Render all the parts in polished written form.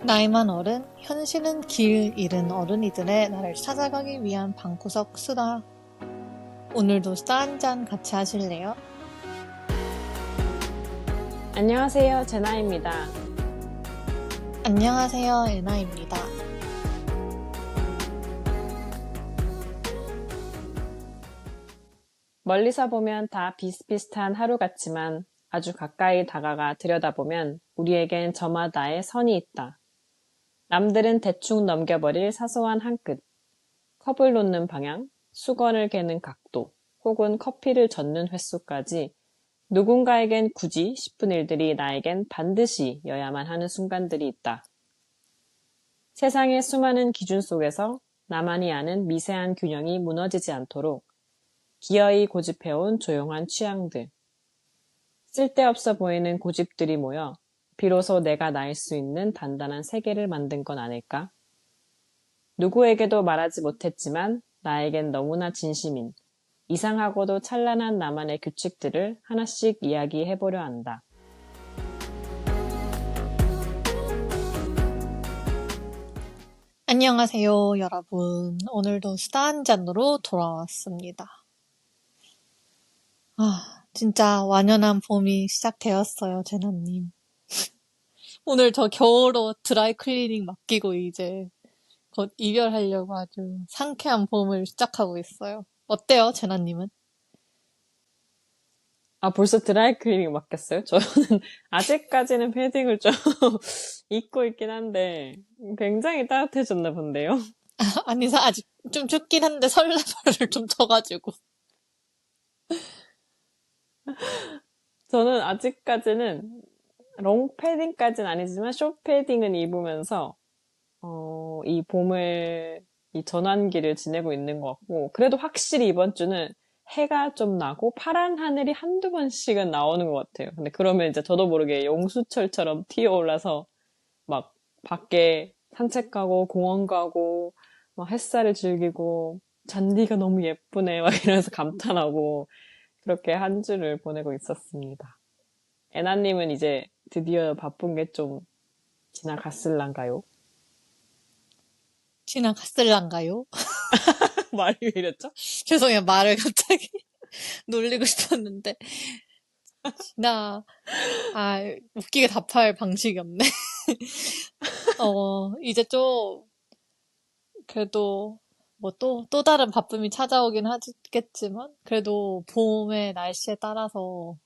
나이만 어른, 현실은 길 잃은 어른이들의 나를 찾아가기 위한 방구석 수다. 오늘도 수다 한잔 같이 하실래요? 안녕하세요, 제나입니다. 안녕하세요, 에나입니다. 멀리서 보면 다 비슷비슷한 하루 같지만 아주 가까이 다가가 들여다보면 우리에겐 저마다의 선이 있다. 남들은 대충 넘겨버릴 사소한 한 끗, 컵을 놓는 방향, 수건을 개는 각도, 혹은 커피를 젓는 횟수까지 누군가에겐 굳이 싶은 일들이 나에겐 반드시여야만 하는 순간들이 있다. 세상의 수많은 기준 속에서 나만이 아는 미세한 균형이 무너지지 않도록 기어이 고집해온 조용한 취향들. 쓸데없어 보이는 고집들이 모여 비로소 내가 나일 수 있는 단단한 세계를 만든 건 아닐까? 누구에게도 말하지 못했지만 나에겐 너무나 진심인 이상하고도 찬란한 나만의 규칙들을 하나씩 이야기해보려 한다. 안녕하세요, 여러분. 오늘도 수다 한잔으로 돌아왔습니다. 진짜 완연한 봄이 시작되었어요, 제나님. 오늘 저 겨울옷 드라이 클리닝 맡기고 이제 곧 이별하려고 아주 상쾌한 봄을 시작하고 있어요. 어때요, 제나님은? 벌써 드라이클리닝 맡겼어요? 저는 아직까지는 패딩을 좀 입고 있긴 한데 굉장히 따뜻해졌나 본데요. 아니, 아직 좀 춥긴 한데 설레발을 좀 쳐가지고. 저는 아직까지는 롱 패딩까지는 아니지만 숏 패딩은 입으면서 이 봄을 이 전환기를 지내고 있는 것 같고 그래도 확실히 이번 주는 해가 좀 나고 파란 하늘이 한두 번씩은 나오는 것 같아요. 근데 그러면 이제 저도 모르게 용수철처럼 튀어올라서 막 밖에 산책 가고 공원 가고 막 햇살을 즐기고 잔디가 너무 예쁘네 막 이러면서 감탄하고 그렇게 한 주를 보내고 있었습니다. 애나님은 이제 드디어 바쁜 게 좀 지나갔을란가요? 지나갔을란가요? 말이 왜 이랬죠? 죄송해요, 말을 갑자기 놀리고 싶었는데. 지나, 웃기게 답할 방식이 없네. 이제 좀, 그래도, 뭐 또 다른 바쁨이 찾아오긴 하겠지만, 그래도 봄의 날씨에 따라서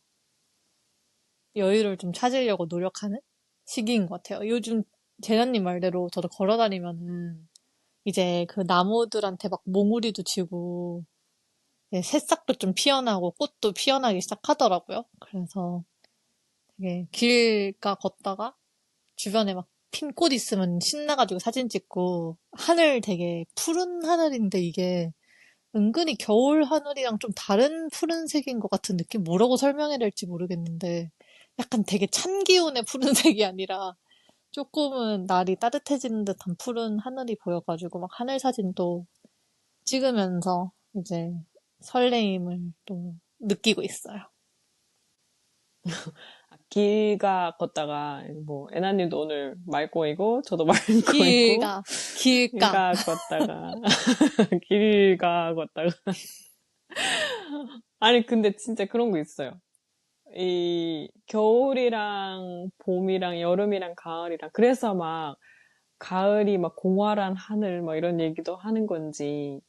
여유를 좀 찾으려고 노력하는 시기인 것 같아요. 요즘 재현님 말대로 저도 걸어 다니면은 이제 그 나무들한테 막 몽우리도 지고 이제 새싹도 좀 피어나고 꽃도 피어나기 시작하더라고요. 그래서 되게 길가 걷다가 주변에 막 핀 꽃 있으면 신나가지고 사진 찍고 하늘 되게 푸른 하늘인데 이게 은근히 겨울 하늘이랑 좀 다른 푸른색인 것 같은 느낌? 뭐라고 설명해야 될지 모르겠는데 약간 되게 찬 기운의 푸른색이 아니라 조금은 날이 따뜻해지는 듯한 푸른 하늘이 보여가지고 막 하늘 사진도 찍으면서 이제 설레임을 또 느끼고 있어요. 길가 걷다가 뭐 애나님도 오늘 말 꼬이고 저도 말 꼬이고 길가, 길가. 길가 걷다가 길가 걷다가 아니 근데 진짜 그런 거 있어요. 이 겨울이랑 봄이랑 여름이랑 가을이랑 그래서 막 가을이 막 공활한 하늘 막 이런 얘기도 하는 건지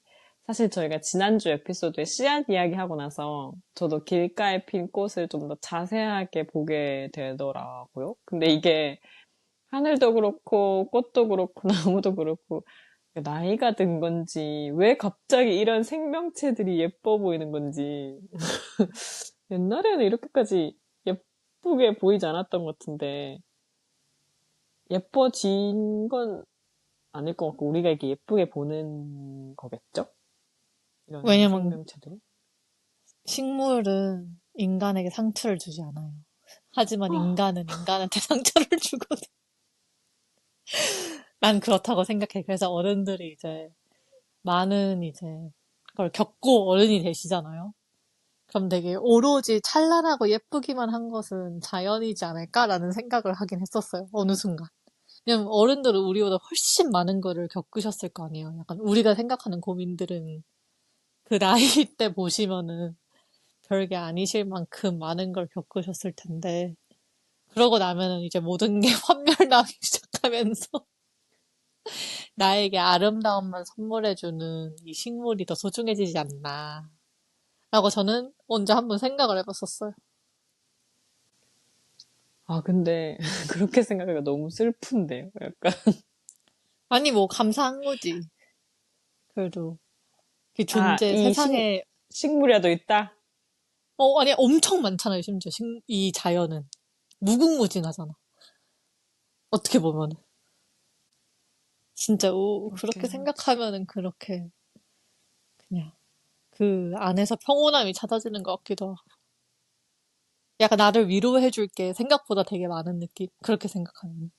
사실 저희가 지난주 에피소드에 씨앗 이야기하고 나서 저도 길가에 핀 꽃을 좀 더 자세하게 보게 되더라고요. 근데 이게 하늘도 그렇고 꽃도 그렇고 나무도 그렇고 나이가 든 건지 왜 갑자기 이런 생명체들이 예뻐 보이는 건지 옛날에는 이렇게까지 예쁘게 보이지 않았던 것 같은데 예뻐진 건 아닐 것 같고 우리가 이렇게 예쁘게 보는 거겠죠? 이런 왜냐면 생명체들이? 식물은 인간에게 상처를 주지 않아요. 하지만 인간은 인간한테 상처를 주거든. 난 그렇다고 생각해. 그래서 어른들이 이제 많은 이제 걸 겪고 어른이 되시잖아요. 그럼 되게 오로지 찬란하고 예쁘기만 한 것은 자연이지 않을까라는 생각을 하긴 했었어요. 어느 순간. 왜냐면 어른들은 우리보다 훨씬 많은 거를 겪으셨을 거 아니에요. 약간 우리가 생각하는 고민들은 그 나이 때 보시면은 별게 아니실 만큼 많은 걸 겪으셨을 텐데, 그러고 나면은 이제 모든 게 환멸나기 시작하면서 나에게 아름다움만 선물해주는 이 식물이 더 소중해지지 않나. 라고 저는 혼자 한번 생각을 해봤었어요. 아, 근데 그렇게 생각하기가 너무 슬픈데요. 약간. 아니, 뭐, 감사한 거지. 그래도, 그 아, 존재, 세상에, 식물이라도 있다? 아니, 엄청 많잖아요, 심지어. 이 자연은. 무궁무진하잖아. 어떻게 보면. 진짜, 그렇게 그렇긴 하지. 생각하면은 그렇게, 그냥, 그 안에서 평온함이 찾아지는 것 같기도 하고. 약간 나를 위로해줄 게 생각보다 되게 많은 느낌? 그렇게 생각하면.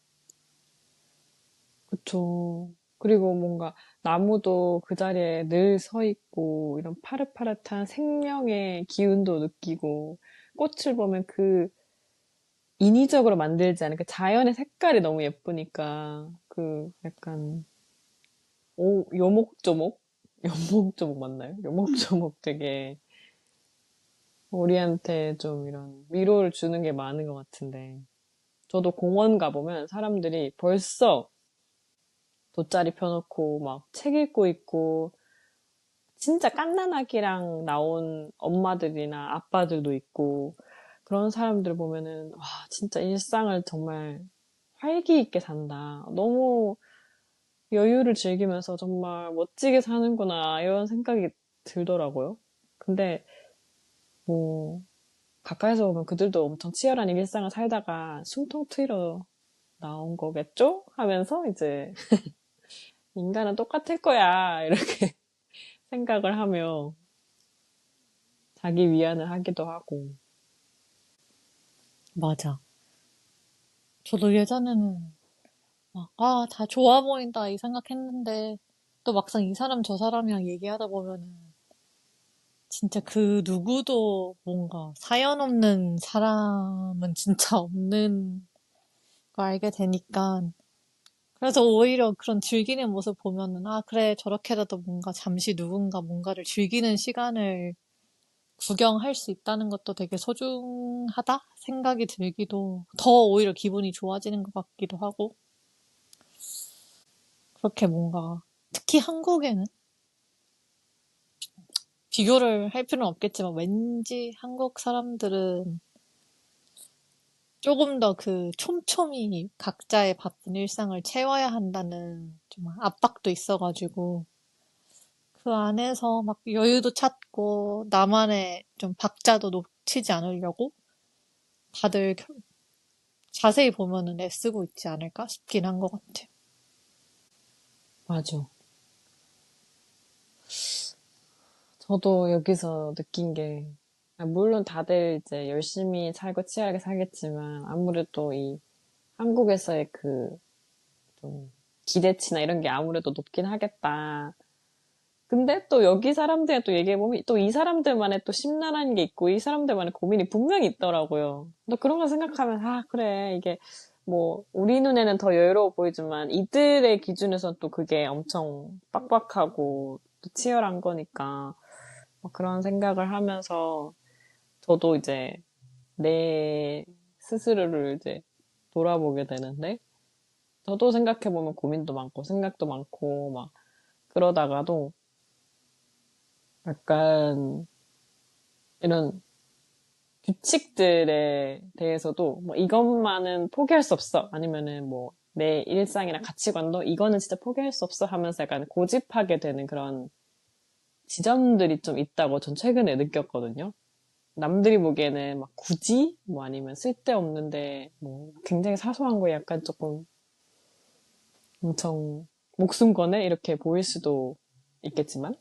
그쵸. 그리고 뭔가 나무도 그 자리에 늘 서 있고, 이런 파릇파릇한 생명의 기운도 느끼고, 꽃을 보면 그 인위적으로 만들지 않은 그 자연의 색깔이 너무 예쁘니까, 그 약간, 요목조목? 요목조목 맞나요? 요목조목 되게 우리한테 좀 이런 위로를 주는 게 많은 것 같은데, 저도 공원 가보면 사람들이 벌써 돗자리 펴놓고 막 책 읽고 있고, 진짜 갓난아기랑 나온 엄마들이나 아빠들도 있고, 그런 사람들 보면은, 와, 진짜 일상을 정말 활기 있게 산다. 너무 여유를 즐기면서 정말 멋지게 사는구나, 이런 생각이 들더라고요. 근데, 뭐, 가까이서 보면 그들도 엄청 치열한 일상을 살다가 숨통 트이러 나온 거겠죠? 하면서 이제, 인간은 똑같을 거야, 이렇게 생각을 하며 자기 위안을 하기도 하고. 맞아. 저도 예전에는 막, 다 좋아 보인다 이 생각했는데, 또 막상 이 사람 저 사람이랑 얘기하다 보면은, 진짜 그 누구도 뭔가 사연 없는 사람은 진짜 없는 거 알게 되니까, 그래서 오히려 그런 즐기는 모습 보면은, 그래, 저렇게라도 뭔가 잠시 누군가 뭔가를 즐기는 시간을 구경할 수 있다는 것도 되게 소중하다 생각이 들기도, 더 오히려 기분이 좋아지는 것 같기도 하고, 그렇게 뭔가, 특히 한국에는 비교를 할 필요는 없겠지만 왠지 한국 사람들은 조금 더 그 촘촘히 각자의 바쁜 일상을 채워야 한다는 좀 압박도 있어가지고 그 안에서 막 여유도 찾고 나만의 좀 박자도 놓치지 않으려고 다들 자세히 보면은 애쓰고 있지 않을까 싶긴 한 것 같아요. 맞아. 저도 여기서 느낀 게, 물론 다들 이제 열심히 살고 치열하게 살겠지만, 아무래도 이 한국에서의 그 좀 기대치나 이런 게 아무래도 높긴 하겠다. 근데 또 여기 사람들 또 얘기해보면 또 이 사람들만의 또 심란한 게 있고 이 사람들만의 고민이 분명히 있더라고요. 또 그런 거 생각하면, 그래. 이게 뭐, 우리 눈에는 더 여유로워 보이지만 이들의 기준에선 또 그게 엄청 빡빡하고 또 치열한 거니까. 뭐 그런 생각을 하면서 저도 이제 내 스스로를 이제 돌아보게 되는데 저도 생각해보면 고민도 많고 생각도 많고 막 그러다가도 약간 이런 규칙들에 대해서도 뭐 이것만은 포기할 수 없어 아니면은 뭐 내 일상이나 가치관도 이거는 진짜 포기할 수 없어 하면서 약간 고집하게 되는 그런 지점들이 좀 있다고 전 최근에 느꼈거든요. 남들이 보기에는 막 굳이 뭐 아니면 쓸데없는데 뭐 굉장히 사소한 거에 약간 조금 엄청 목숨 거네 이렇게 보일 수도 있겠지만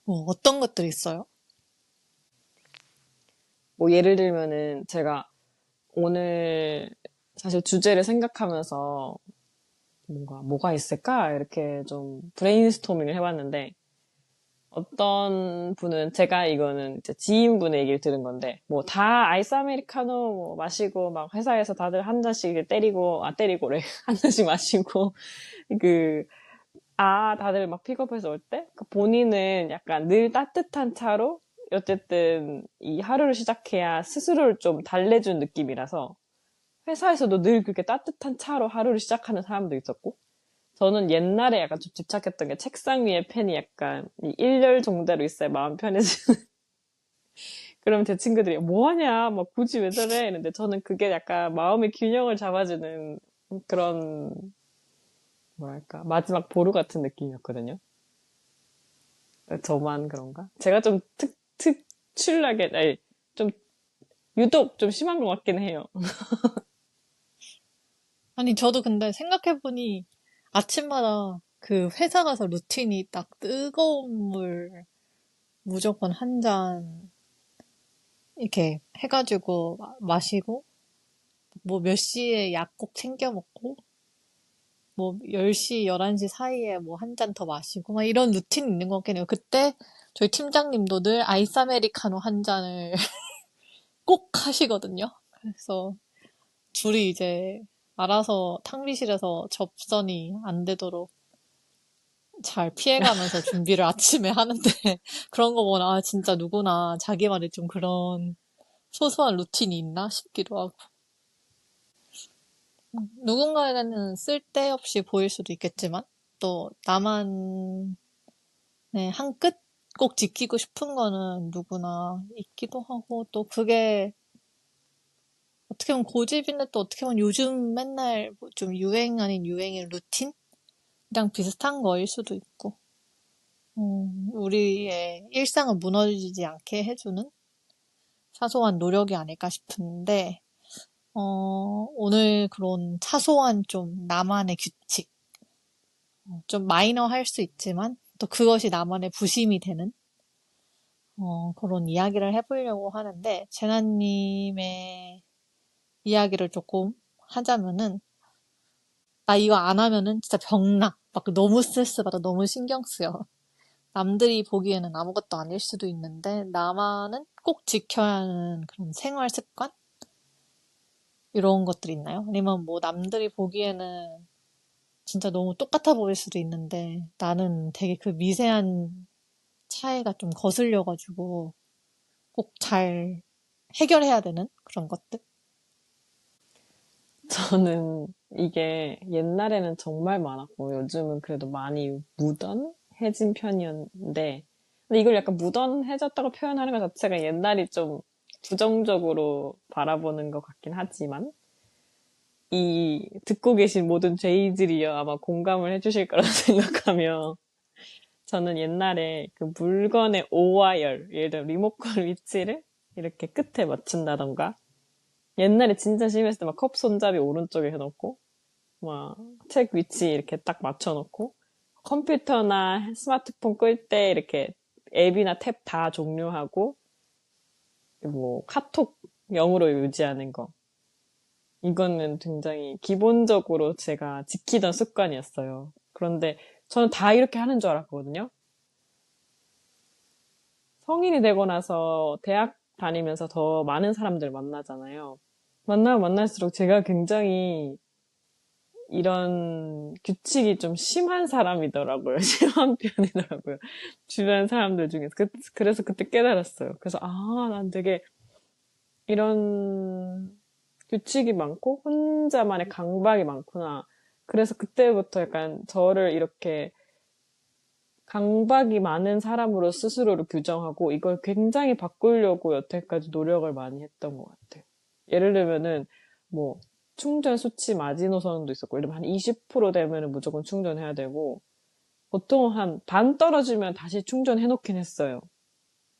뭐 어떤 것들이 있어요? 뭐 예를 들면은 제가 오늘 사실 주제를 생각하면서 뭔가 뭐가 있을까 이렇게 좀 브레인스토밍을 해봤는데 어떤 분은 제가 이거는 이제 지인분의 얘기를 들은 건데 뭐 다 아이스 아메리카노 뭐 마시고 막 회사에서 다들 한 잔씩 때리고래 한 잔씩 마시고 그 다들 막 픽업해서 올 때 그 본인은 약간 늘 따뜻한 차로 어쨌든 이 하루를 시작해야 스스로를 좀 달래준 느낌이라서 회사에서도 늘 그렇게 따뜻한 차로 하루를 시작하는 사람도 있었고 저는 옛날에 약간 좀 집착했던 게 책상 위에 펜이 약간 이 일렬 정대로 있어야 마음 편해지는. 그러면 제 친구들이 뭐 하냐, 막 굳이 왜 저래? 이랬는데 저는 그게 약간 마음의 균형을 잡아주는 그런 뭐랄까 마지막 보루 같은 느낌이었거든요. 저만 그런가? 제가 좀 특출나게, 아니, 좀 유독 좀 심한 것 같긴 해요. 아니, 저도 근데 생각해보니 아침마다 그 회사 가서 루틴이 딱 뜨거운 물 무조건 한 잔 이렇게 해가지고 마시고, 뭐 몇 시에 약 꼭 챙겨 먹고, 뭐 10시, 11시 사이에 뭐 한 잔 더 마시고, 막 이런 루틴이 있는 것 같긴 해요. 그때 저희 팀장님도 늘 아이스 아메리카노 한 잔을 꼭 하시거든요. 그래서 둘이 이제 알아서 탕비실에서 접선이 안 되도록 잘 피해가면서 준비를 아침에 하는데 그런 거 보면 아 진짜 누구나 자기만의 좀 그런 소소한 루틴이 있나 싶기도 하고 누군가에게는 쓸데없이 보일 수도 있겠지만 또 나만의 한 끝 꼭 지키고 싶은 거는 누구나 있기도 하고 또 그게 어떻게 보면 고집인데 또 어떻게 보면 요즘 맨날 뭐좀 유행 아닌 유행의 루틴이랑 비슷한 거일 수도 있고 우리의 일상을 무너지지 않게 해주는 사소한 노력이 아닐까 싶은데, 오늘 그런 사소한 좀 나만의 규칙, 좀 마이너 할 수 있지만, 또 그것이 나만의 부심이 되는, 그런 이야기를 해보려고 하는데, 제나님의 이야기를 조금 하자면은, 나 이거 안 하면은 진짜 병나. 막 너무 스트레스 받아, 너무 신경 쓰여. 남들이 보기에는 아무것도 아닐 수도 있는데, 나만은 꼭 지켜야 하는 그런 생활 습관? 이런 것들 있나요? 아니면 뭐 남들이 보기에는 진짜 너무 똑같아 보일 수도 있는데, 나는 되게 그 미세한 차이가 좀 거슬려가지고, 꼭 잘 해결해야 되는 그런 것들? 저는 이게 옛날에는 정말 많았고 요즘은 그래도 많이 무던해진 편이었는데 근데 이걸 약간 무던해졌다고 표현하는 것 자체가 옛날이 좀 부정적으로 바라보는 것 같긴 하지만 이 듣고 계신 모든 제이들이여 아마 공감을 해주실 거라 생각하며 저는 옛날에 그 물건의 오와 열, 예를 들어 리모컨 위치를 이렇게 끝에 맞춘다던가 옛날에 진짜 심했을 때 막 컵 손잡이 오른쪽에 해놓고 막 책 위치 이렇게 딱 맞춰놓고 컴퓨터나 스마트폰 끌 때 이렇게 앱이나 탭 다 종료하고 뭐 카톡 영어로 유지하는 거 이거는 굉장히 기본적으로 제가 지키던 습관이었어요. 그런데 저는 다 이렇게 하는 줄 알았거든요. 성인이 되고 나서 대학 다니면서 더 많은 사람들 만나잖아요. 만나면 만날수록 제가 굉장히 이런 규칙이 좀 심한 사람이더라고요. 심한 편이더라고요. 주변 사람들 중에서. 그래서 그때 깨달았어요. 그래서, 난 되게 이런 규칙이 많고 혼자만의 강박이 많구나. 그래서 그때부터 약간 저를 이렇게 강박이 많은 사람으로 스스로를 규정하고 이걸 굉장히 바꾸려고 여태까지 노력을 많이 했던 것 같아요. 예를 들면은 뭐 충전 수치 마지노선도 있었고 예를 들면 한 20% 되면은 무조건 충전해야 되고 보통 한 반 떨어지면 다시 충전해 놓긴 했어요.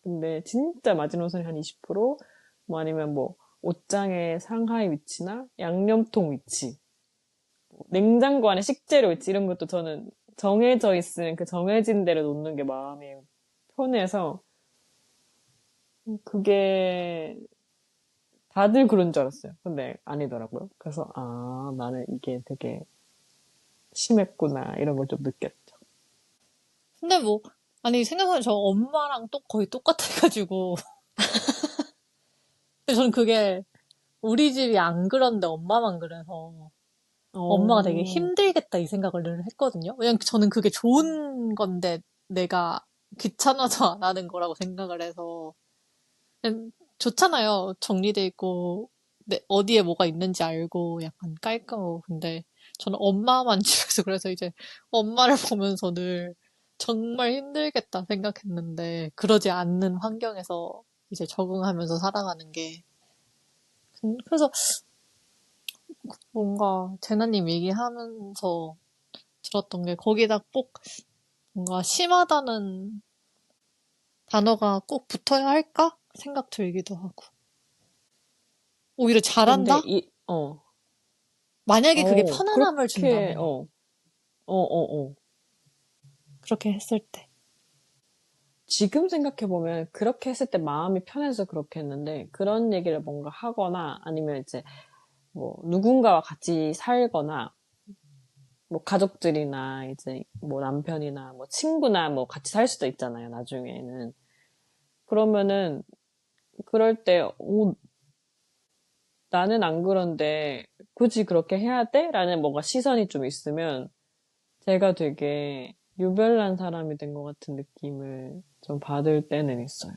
근데 진짜 마지노선이 한 20%뭐 아니면 뭐 옷장의 상하이 위치나 양념통 위치 냉장고 안에 식재료 있지 이런 것도 저는 정해져 있으면 그 정해진 대로 놓는 게 마음이 편해서 그게 다들 그런 줄 알았어요. 근데 아니더라고요. 그래서 나는 이게 되게 심했구나 이런 걸 좀 느꼈죠. 근데 뭐, 아니, 생각해보면 저 엄마랑 또 거의 똑같아가지고. 근데 저는 그게 우리 집이 안 그런데 엄마만 그래서 엄마가 되게 어, 힘들겠다 이 생각을 늘 했거든요. 왜냐면 저는 그게 좋은 건데 내가 귀찮아서 안 하는 거라고 생각을 해서. 그냥 좋잖아요. 정리돼 있고, 어디에 뭐가 있는지 알고, 약간 깔끔하고. 근데 저는 엄마만 집에서 그래서 이제 엄마를 보면서 늘 정말 힘들겠다 생각했는데, 그러지 않는 환경에서 이제 적응하면서 살아가는 게. 그래서 뭔가 재나님 얘기하면서 들었던 게 거기다 꼭 뭔가 심하다는 단어가 꼭 붙어야 할까? 생각 들기도 하고. 오히려 근데 잘한다? 이, 만약에 그게 편안함을 그렇게, 준다면, 어. 그렇게 했을 때. 지금 생각해보면 그렇게 했을 때 마음이 편해서 그렇게 했는데 그런 얘기를 뭔가 하거나 아니면 이제 뭐 누군가와 같이 살거나 뭐 가족들이나 이제 뭐 남편이나 뭐 친구나 뭐 같이 살 수도 있잖아요, 나중에는. 그러면은 그럴 때, 나는 안 그런데 굳이 그렇게 해야 돼? 라는 뭔가 시선이 좀 있으면 제가 되게 유별난 사람이 된 것 같은 느낌을 좀 받을 때는 있어요.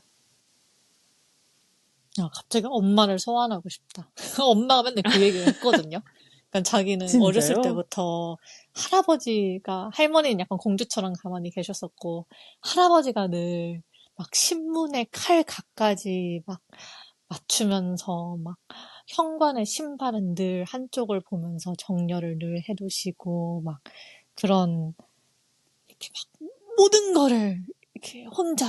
아, 갑자기 엄마를 소환하고 싶다. 엄마가 맨날 그 얘기를 했거든요. 그러니까 자기는 어렸을 진짜요? 때부터 할아버지가, 할머니는 약간 공주처럼 가만히 계셨었고, 할아버지가 늘 막 신문에 칼 각까지 막 맞추면서 막 현관의 신발은 늘 한쪽을 보면서 정렬을 늘 해두시고 막 그런 이렇게 막 모든 거를 이렇게 혼자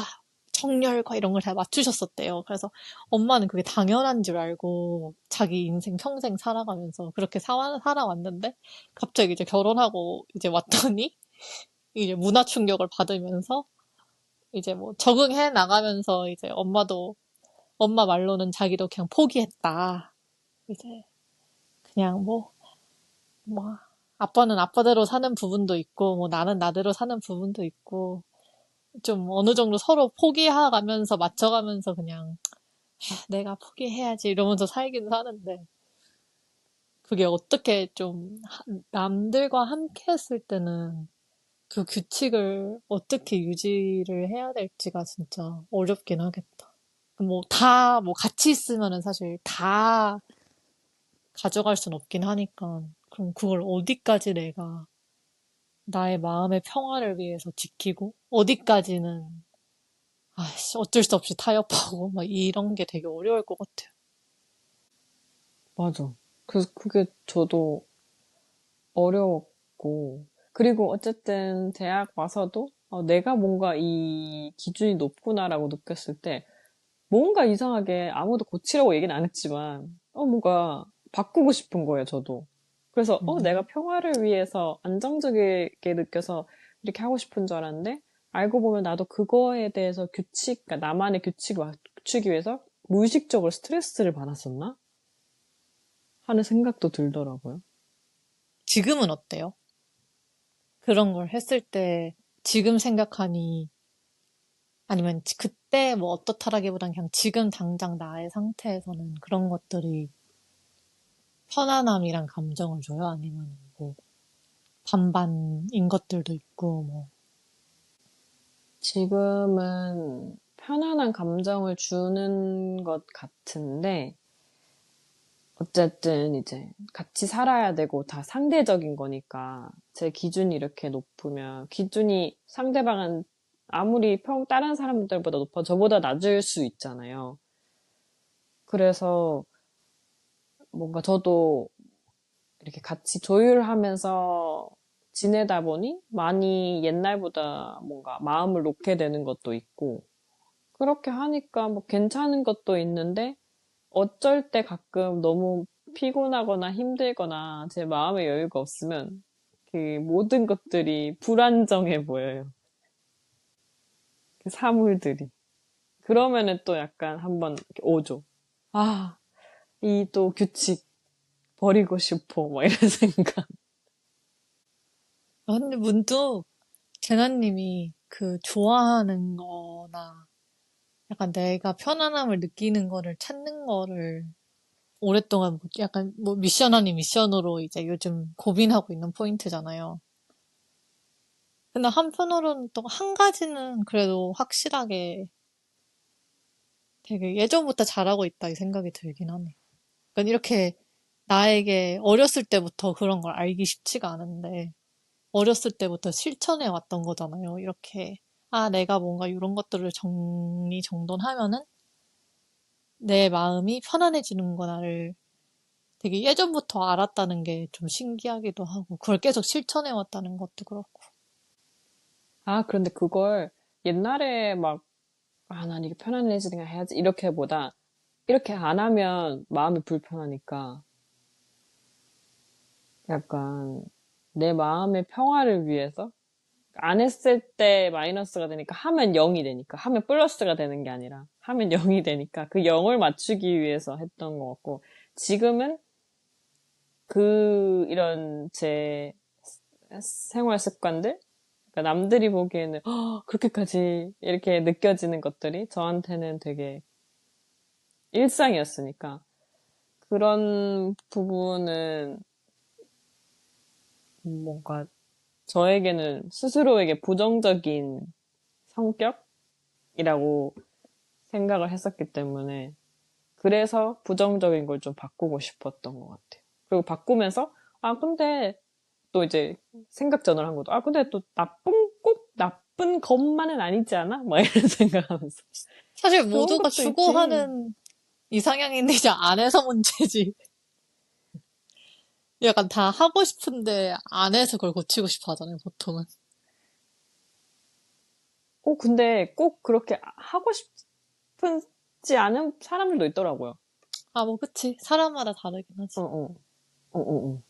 정렬과 이런 걸 다 맞추셨었대요. 그래서 엄마는 그게 당연한 줄 알고 자기 인생 평생 살아가면서 그렇게 살아왔는데 갑자기 이제 결혼하고 이제 왔더니 이제 문화 충격을 받으면서 이제 뭐 적응해 나가면서 이제 엄마도 엄마 말로는 자기도 그냥 포기했다. 이제 그냥 뭐 아빠는 아빠대로 사는 부분도 있고 뭐 나는 나대로 사는 부분도 있고 좀 어느 정도 서로 포기해가면서 맞춰가면서 그냥 내가 포기해야지 이러면서 살긴 사는데 그게 어떻게 좀 남들과 함께 했을 때는 그 규칙을 어떻게 유지를 해야 될지가 진짜 어렵긴 하겠다. 뭐 같이 있으면은 사실 다 가져갈 순 없긴 하니까 그럼 그걸 어디까지 내가 나의 마음의 평화를 위해서 지키고 어디까지는 아씨 어쩔 수 없이 타협하고 막 이런 게 되게 어려울 것 같아요. 맞아. 그래서 그게 저도 어려웠고, 그리고 어쨌든 대학 와서도 내가 뭔가 이 기준이 높구나라고 느꼈을 때, 뭔가 이상하게 아무도 고치라고 얘기는 안 했지만, 뭔가 바꾸고 싶은 거예요, 저도. 그래서, 내가 음, 평화를 위해서 안정적이게 느껴서 이렇게 하고 싶은 줄 알았는데, 알고 보면 나도 그거에 대해서 그러니까 나만의 규칙을 맞추기 위해서 무의식적으로 스트레스를 받았었나? 하는 생각도 들더라고요. 지금은 어때요? 그런 걸 했을 때 지금 생각하니 아니면 그때 뭐 어떻다라기보단 그냥 지금 당장 나의 상태에서는 그런 것들이 편안함이랑 감정을 줘요? 아니면 뭐 반반인 것들도 있고 뭐 지금은 편안한 감정을 주는 것 같은데, 어쨌든 이제 같이 살아야 되고 다 상대적인 거니까 제 기준이 이렇게 높으면 기준이 상대방은 아무리 다른 사람들보다 높아 저보다 낮을 수 있잖아요. 그래서 뭔가 저도 이렇게 같이 조율하면서 지내다 보니 많이 옛날보다 뭔가 마음을 놓게 되는 것도 있고 그렇게 하니까 뭐 괜찮은 것도 있는데 어쩔 때 가끔 너무 피곤하거나 힘들거나 제 마음의 여유가 없으면 그 모든 것들이 불안정해 보여요. 그 사물들이. 그러면은 또 약간 한번 이렇게 오죠. 아, 이 또 규칙 버리고 싶어. 막 이런 생각. 근데 문득 재나님이 그 좋아하는 거나 약간 내가 편안함을 느끼는 거를 찾는 거를 오랫동안 약간 뭐 미션 아닌 미션으로 이제 요즘 고민하고 있는 포인트잖아요. 근데 한편으로는 또 한 가지는 그래도 확실하게 되게 예전부터 잘하고 있다 이 생각이 들긴 하네. 그러니까 이렇게 나에게 어렸을 때부터 그런 걸 알기 쉽지가 않은데 어렸을 때부터 실천해 왔던 거잖아요. 이렇게 아 내가 뭔가 이런 것들을 정리정돈하면은 내 마음이 편안해지는구나를 되게 예전부터 알았다는 게 좀 신기하기도 하고 그걸 계속 실천해 왔다는 것도 그렇고. 아, 그런데 그걸 옛날에 막, 아, 난 이게 편안해지니까 해야지. 이렇게보다, 이렇게 안 하면 마음이 불편하니까, 약간, 내 마음의 평화를 위해서, 안 했을 때 마이너스가 되니까, 하면 0이 되니까, 하면 플러스가 되는 게 아니라, 하면 0이 되니까, 그 0을 맞추기 위해서 했던 것 같고, 지금은 이런 제 생활 습관들? 그러니까 남들이 보기에는 그렇게까지 이렇게 느껴지는 것들이 저한테는 되게 일상이었으니까 그런 부분은 뭔가 저에게는 스스로에게 부정적인 성격이라고 생각을 했었기 때문에 그래서 부정적인 걸 좀 바꾸고 싶었던 것 같아요. 그리고 바꾸면서 근데 또 이제 생각 전환한 것도 근데 또 꼭 나쁜 것만은 아니지 않아? 막 이런 생각하면서 사실 좋은 모두가 것도 있지. 추구하는 이상향인데 이제 안 해서 문제지. 약간 다 하고 싶은데 안 해서 그걸 고치고 싶어 하잖아요, 보통은. 근데 꼭 그렇게 하고 싶지 않은 사람들도 있더라고요. 아, 뭐, 그치. 사람마다 다르긴 하지. 어, 어, 어, 어, 어.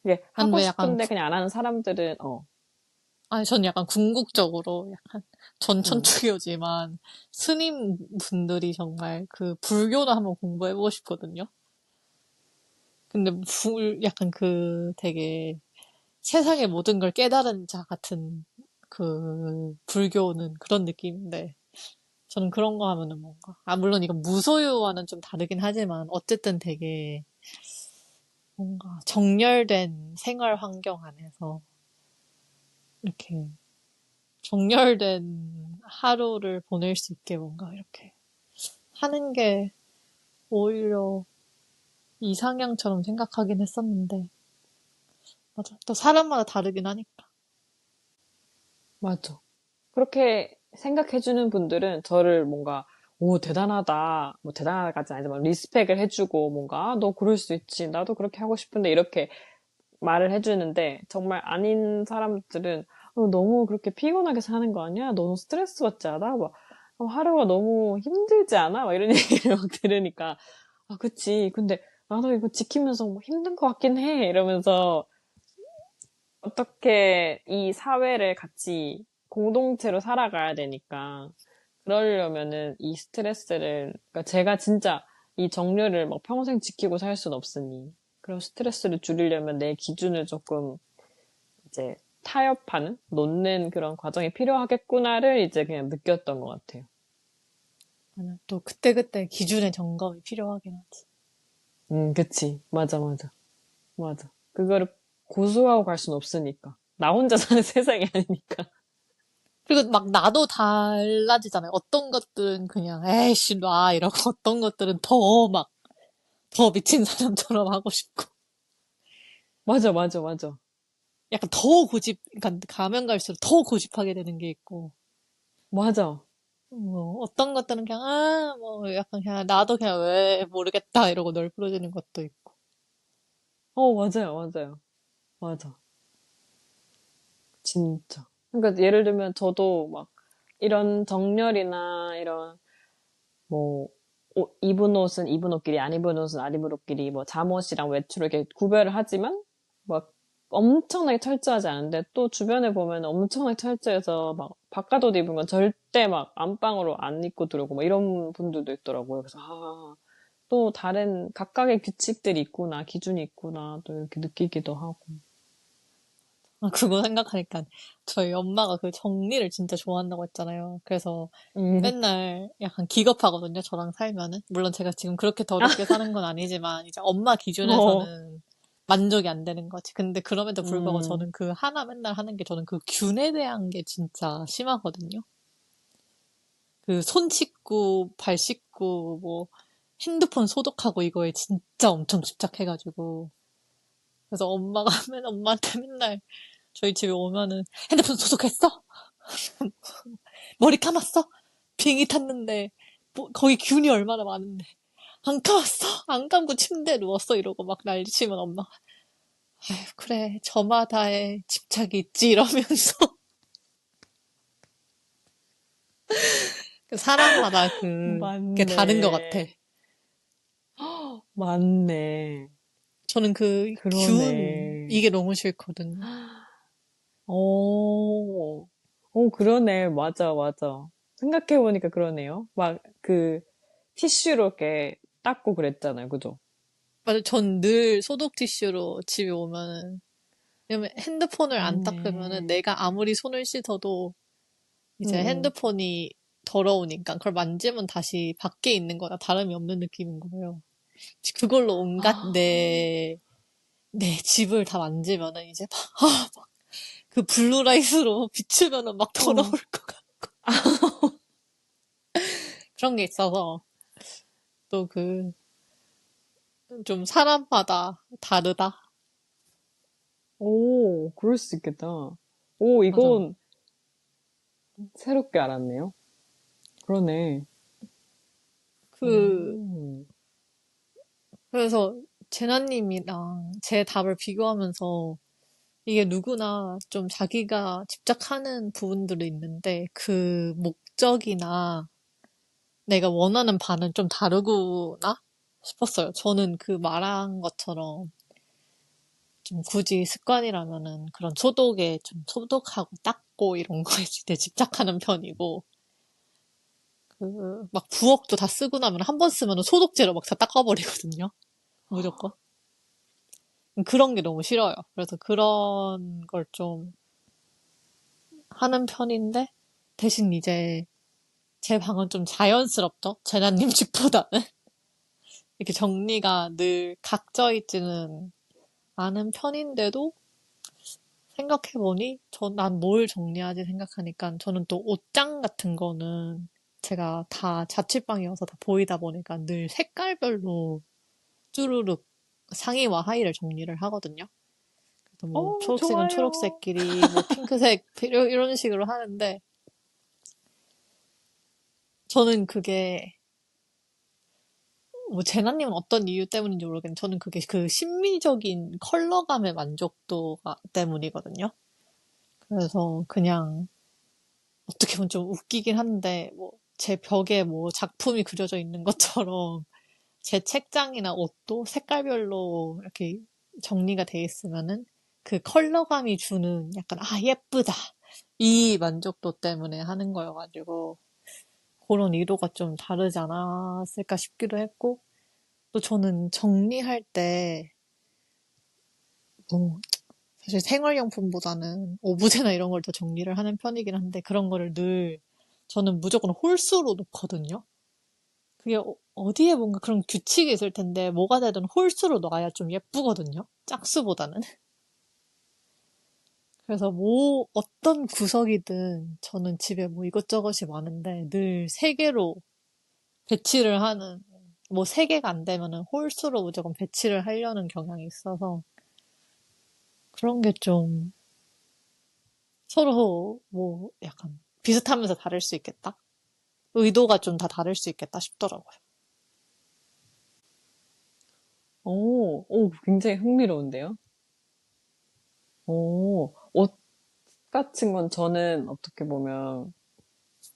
이게 난 하고 왜 약간, 싶은데 그냥 안 하는 사람들은 아니, 전 약간 궁극적으로 약간 응. 전천후교지만 스님 분들이 정말 그 불교도 한번 공부해보고 싶거든요. 근데 약간 그 되게 세상의 모든 걸 깨달은 자 같은 그 불교는 그런 느낌인데 저는 그런 거 하면은 뭔가 물론 이건 무소유와는 좀 다르긴 하지만 어쨌든 되게 뭔가 정열된 생활 환경 안에서 이렇게 정열된 하루를 보낼 수 있게 뭔가 이렇게 하는 게 오히려 이상향처럼 생각하긴 했었는데 맞아 또 사람마다 다르긴 하니까. 맞아. 그렇게 생각해주는 분들은 저를 뭔가, 오, 대단하다. 뭐, 대단하다까지는 아니지만, 리스펙을 해주고, 뭔가, 너 그럴 수 있지. 나도 그렇게 하고 싶은데, 이렇게 말을 해주는데, 정말 아닌 사람들은, 너무 그렇게 피곤하게 사는 거 아니야? 너무 스트레스 받지 않아? 막, 하루가 너무 힘들지 않아? 막 이런 얘기를 막 들으니까, 그치. 근데 나도 이거 지키면서 뭐 힘든 것 같긴 해. 이러면서, 어떻게 이 사회를 같이 공동체로 살아가야 되니까 그러려면은 이 스트레스를 그러니까 제가 진짜 이 정률을 막 평생 지키고 살 순 없으니 그런 스트레스를 줄이려면 내 기준을 조금 이제 타협하는 놓는 그런 과정이 필요하겠구나를 이제 그냥 느꼈던 것 같아요. 맞아. 또 그때그때 기준의 점검이 필요하긴 하지. 그치. 맞아, 맞아. 맞아. 그거를 고수하고 갈 순 없으니까. 나 혼자 사는 세상이 아니니까. 그리고 막 나도 달라지잖아요. 어떤 것들은 그냥 에이씨 놔 이러고 어떤 것들은 더 미친 사람처럼 하고 싶고 맞아, 맞아, 맞아. 약간 더 그러니까 가면 갈수록 더 고집하게 되는 게 있고 맞아. 뭐 어떤 것들은 그냥 뭐 약간 그냥 나도 그냥 왜 모르겠다 이러고 널브러지는 것도 있고. 맞아요, 맞아요. 맞아. 진짜. 그러니까 예를 들면 저도 막 이런 정렬이나 이런 뭐 입은 옷은 입은 옷끼리 안 입은 옷은 안 입은 옷끼리 뭐 잠옷이랑 외투를 이렇게 구별을 하지만 막 엄청나게 철저하지 않은데 또 주변에 보면 엄청나게 철저해서 막 바깥옷 입은 건 절대 막 안방으로 안 입고 들어오고 막 이런 분들도 있더라고요. 그래서 또 다른 각각의 규칙들이 있구나, 기준이 있구나 또 이렇게 느끼기도 하고. 아, 그거 생각하니까 저희 엄마가 그 정리를 진짜 좋아한다고 했잖아요. 그래서 음, 맨날 약간 기겁하거든요. 저랑 살면은. 물론 제가 지금 그렇게 더럽게 사는 건 아니지만 이제 엄마 어, 기준에서는 만족이 안 되는 거지. 근데 그럼에도 불구하고 음, 저는 그 하나 맨날 하는 게 저는 그 균에 대한 게 진짜 심하거든요. 그 손 씻고 발 씻고 뭐 핸드폰 소독하고 이거에 진짜 엄청 집착해가지고. 그래서 엄마가 엄마한테 맨날 저희 집에 오면은 핸드폰 소독했어? 머리 감았어? 비행기 탔는데 거기 균이 얼마나 많은데 안 감았어? 안 감고 침대에 누웠어? 이러고 막 난리치면 엄마가 아휴 그래 저마다의 집착이 있지 이러면서 사람마다 그게 다른 것 같아. 맞네. 맞네. 저는 그 균 그러네. 이게 너무 싫거든요. 오, 오, 그러네. 맞아, 맞아. 생각해보니까 그러네요. 막, 티슈로 이렇게 닦고 그랬잖아요. 그죠? 맞아, 전 늘 소독 티슈로 집에 오면은 왜냐면 핸드폰을 안 닦으면은 맞네. 내가 아무리 손을 씻어도 응, 이제 응. 핸드폰이 더러우니까 그걸 만지면 다시 밖에 있는 거나 다름이 없는 느낌인 거예요. 그걸로 온갖 아, 내 집을 다 만지면은 이제 그 블루라이트로 비추면은 막 더러울 어. 것 같고 그런 게 있어서 또 좀 사람마다 다르다. 오, 그럴 수 있겠다. 오, 맞아. 이건 새롭게 알았네요. 그러네. 그, 오, 그래서 제나님이랑 제 답을 비교하면서 이게 누구나 좀 자기가 집착하는 부분들이 있는데 그 목적이나 내가 원하는 바는 좀 다르구나 싶었어요. 저는 그 말한 것처럼 좀 굳이 습관이라면은 그런 소독에 좀 소독하고 닦고 이런 거에 진짜 집착하는 편이고 그 막 부엌도 다 쓰고 나면 한 번 쓰면 소독제로 막 다 닦아버리거든요. 무조건. 그런 게 너무 싫어요. 그래서 그런 걸 좀 하는 편인데 대신 이제 제 방은 좀 자연스럽죠? 재나님 집보다는. 이렇게 정리가 늘 각져 있지는 않은 편인데도 생각해보니 난 뭘 정리하지 생각하니까 저는 또 옷장 같은 거는 제가 다 자취방이어서 다 보이다 보니까 늘 색깔별로 쭈루룩 상의와 하의를 정리를 하거든요. 그래서 뭐 초록색은 좋아요. 초록색끼리 뭐 핑크색 이런 식으로 하는데 저는 그게 뭐 제나님은 어떤 이유 때문인지 모르겠는데 저는 그게 그 심미적인 컬러감의 만족도가 때문이거든요. 그래서 그냥 어떻게 보면 좀 웃기긴 한데 뭐 제 벽에 뭐 작품이 그려져 있는 것처럼 제 책장이나 옷도 색깔별로 이렇게 정리가 돼 있으면은 그 컬러감이 주는 약간 예쁘다 이 만족도 때문에 하는 거여가지고 그런 의도가 좀 다르지 않았을까 싶기도 했고 또 저는 정리할 때 뭐 사실 생활용품보다는 오브제나 이런 걸 더 정리를 하는 편이긴 한데 그런 거를 늘 저는 무조건 홀수로 놓거든요. 그게 어디에 뭔가 그런 규칙이 있을 텐데 뭐가 되든 홀수로 놔야 좀 예쁘거든요. 짝수보다는. 그래서 뭐 어떤 구석이든 저는 집에 뭐 이것저것이 많은데 늘 세 개로 배치를 하는 뭐 세 개가 안 되면은 홀수로 무조건 배치를 하려는 경향이 있어서 그런 게 좀 서로 뭐 약간 비슷하면서 다를 수 있겠다. 의도가 좀 다 다를 수 있겠다 싶더라고요. 오, 굉장히 흥미로운데요? 옷 같은 건 저는 어떻게 보면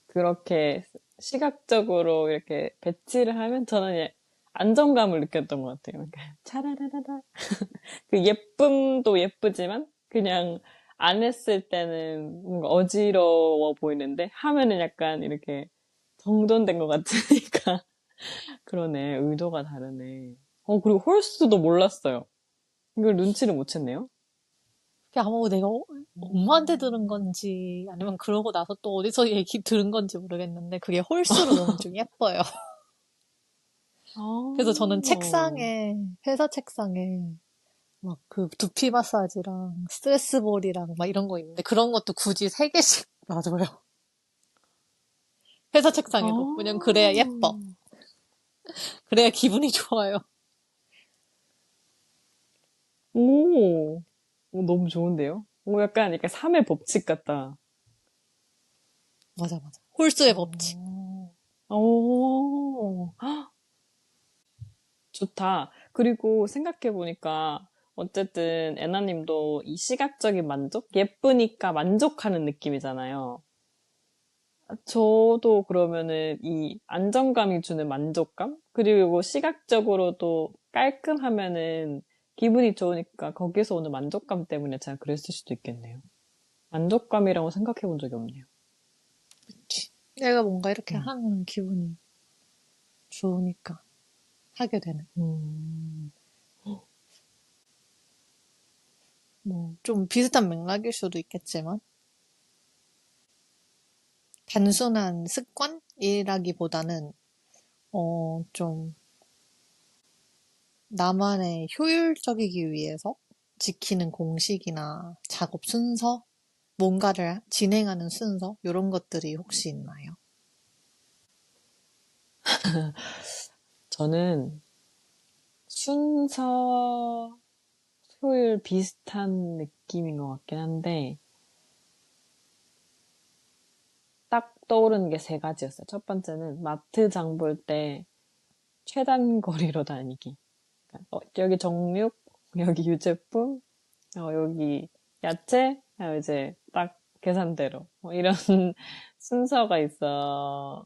그렇게 시각적으로 이렇게 배치를 하면 저는 안정감을 느꼈던 것 같아요. 그러니까 차라라라라. 그 예쁨도 예쁘지만 그냥 안 했을 때는 뭔가 어지러워 보이는데 하면은 약간 이렇게 정돈된 것 같으니까 그러네. 의도가 다르네. 그리고 홀수도 몰랐어요. 이걸 눈치를 못 챘네요. 아마 내가 엄마한테 들은 건지 아니면 그러고 나서 또 어디서 얘기 들은 건지 모르겠는데 그게 홀수로 너무 좀 예뻐요. 그래서 저는 어, 책상에, 회사 책상에 막 그 두피 마사지랑 스트레스 볼이랑 막 이런 거 있는데 그런 것도 굳이 세 개씩 놔둬요. 회사 책상에도. 왜냐면 아, 그래야 예뻐. 그래야 기분이 좋아요. 오, 너무 좋은데요? 약간 이렇게 3의 법칙 같다. 맞아, 맞아. 홀수의 법칙. 어, 오, 좋다. 그리고 생각해보니까, 어쨌든, 애나님도 이 시각적인 만족? 예쁘니까 만족하는 느낌이잖아요. 저도 그러면은 이 안정감이 주는 만족감? 그리고 시각적으로도 깔끔하면은 기분이 좋으니까 거기서 오는 만족감 때문에 제가 그랬을 수도 있겠네요. 만족감이라고 생각해 본 적이 없네요. 그치. 내가 뭔가 이렇게 음. 하면 기분이 좋으니까 하게 되는. 음. 뭐, 좀 비슷한 맥락일 수도 있겠지만, 단순한 습관이라기보다는, 좀, 나만의 효율적이기 위해서 지키는 공식이나 작업 순서, 뭔가를 진행하는 순서, 이런 것들이 혹시 있나요? 저는 순서, 효율 비슷한 느낌인 것 같긴 한데, 딱 떠오르는 게 세 가지였어요. 첫 번째는 마트 장볼 때 최단 거리로 다니기. 여기 정육, 여기 유제품, 여기 야채, 이제 딱 계산대로. 이런 순서가 있어서,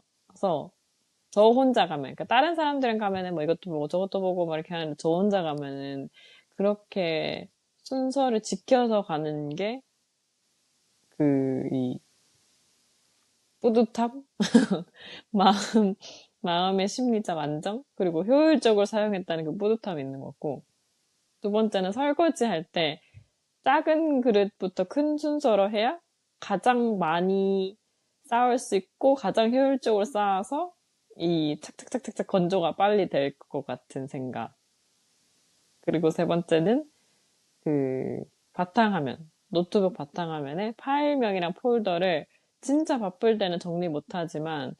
저 혼자 가면, 그러니까 다른 사람들은 가면은 뭐 이것도 보고 저것도 보고 막 이렇게 하는데, 저 혼자 가면은 그렇게 순서를 지켜서 가는 게, 이 뿌듯함? 마음, 마음의 심리적 안정? 그리고 효율적으로 사용했다는 그 뿌듯함이 있는 것 같고, 두 번째는 설거지 할 때 작은 그릇부터 큰 순서로 해야 가장 많이 쌓을 수 있고 가장 효율적으로 쌓아서 이 착착착착착 건조가 빨리 될 것 같은 생각. 그리고 세 번째는 그 바탕화면, 노트북 바탕화면에 파일명이랑 폴더를 진짜 바쁠 때는 정리 못하지만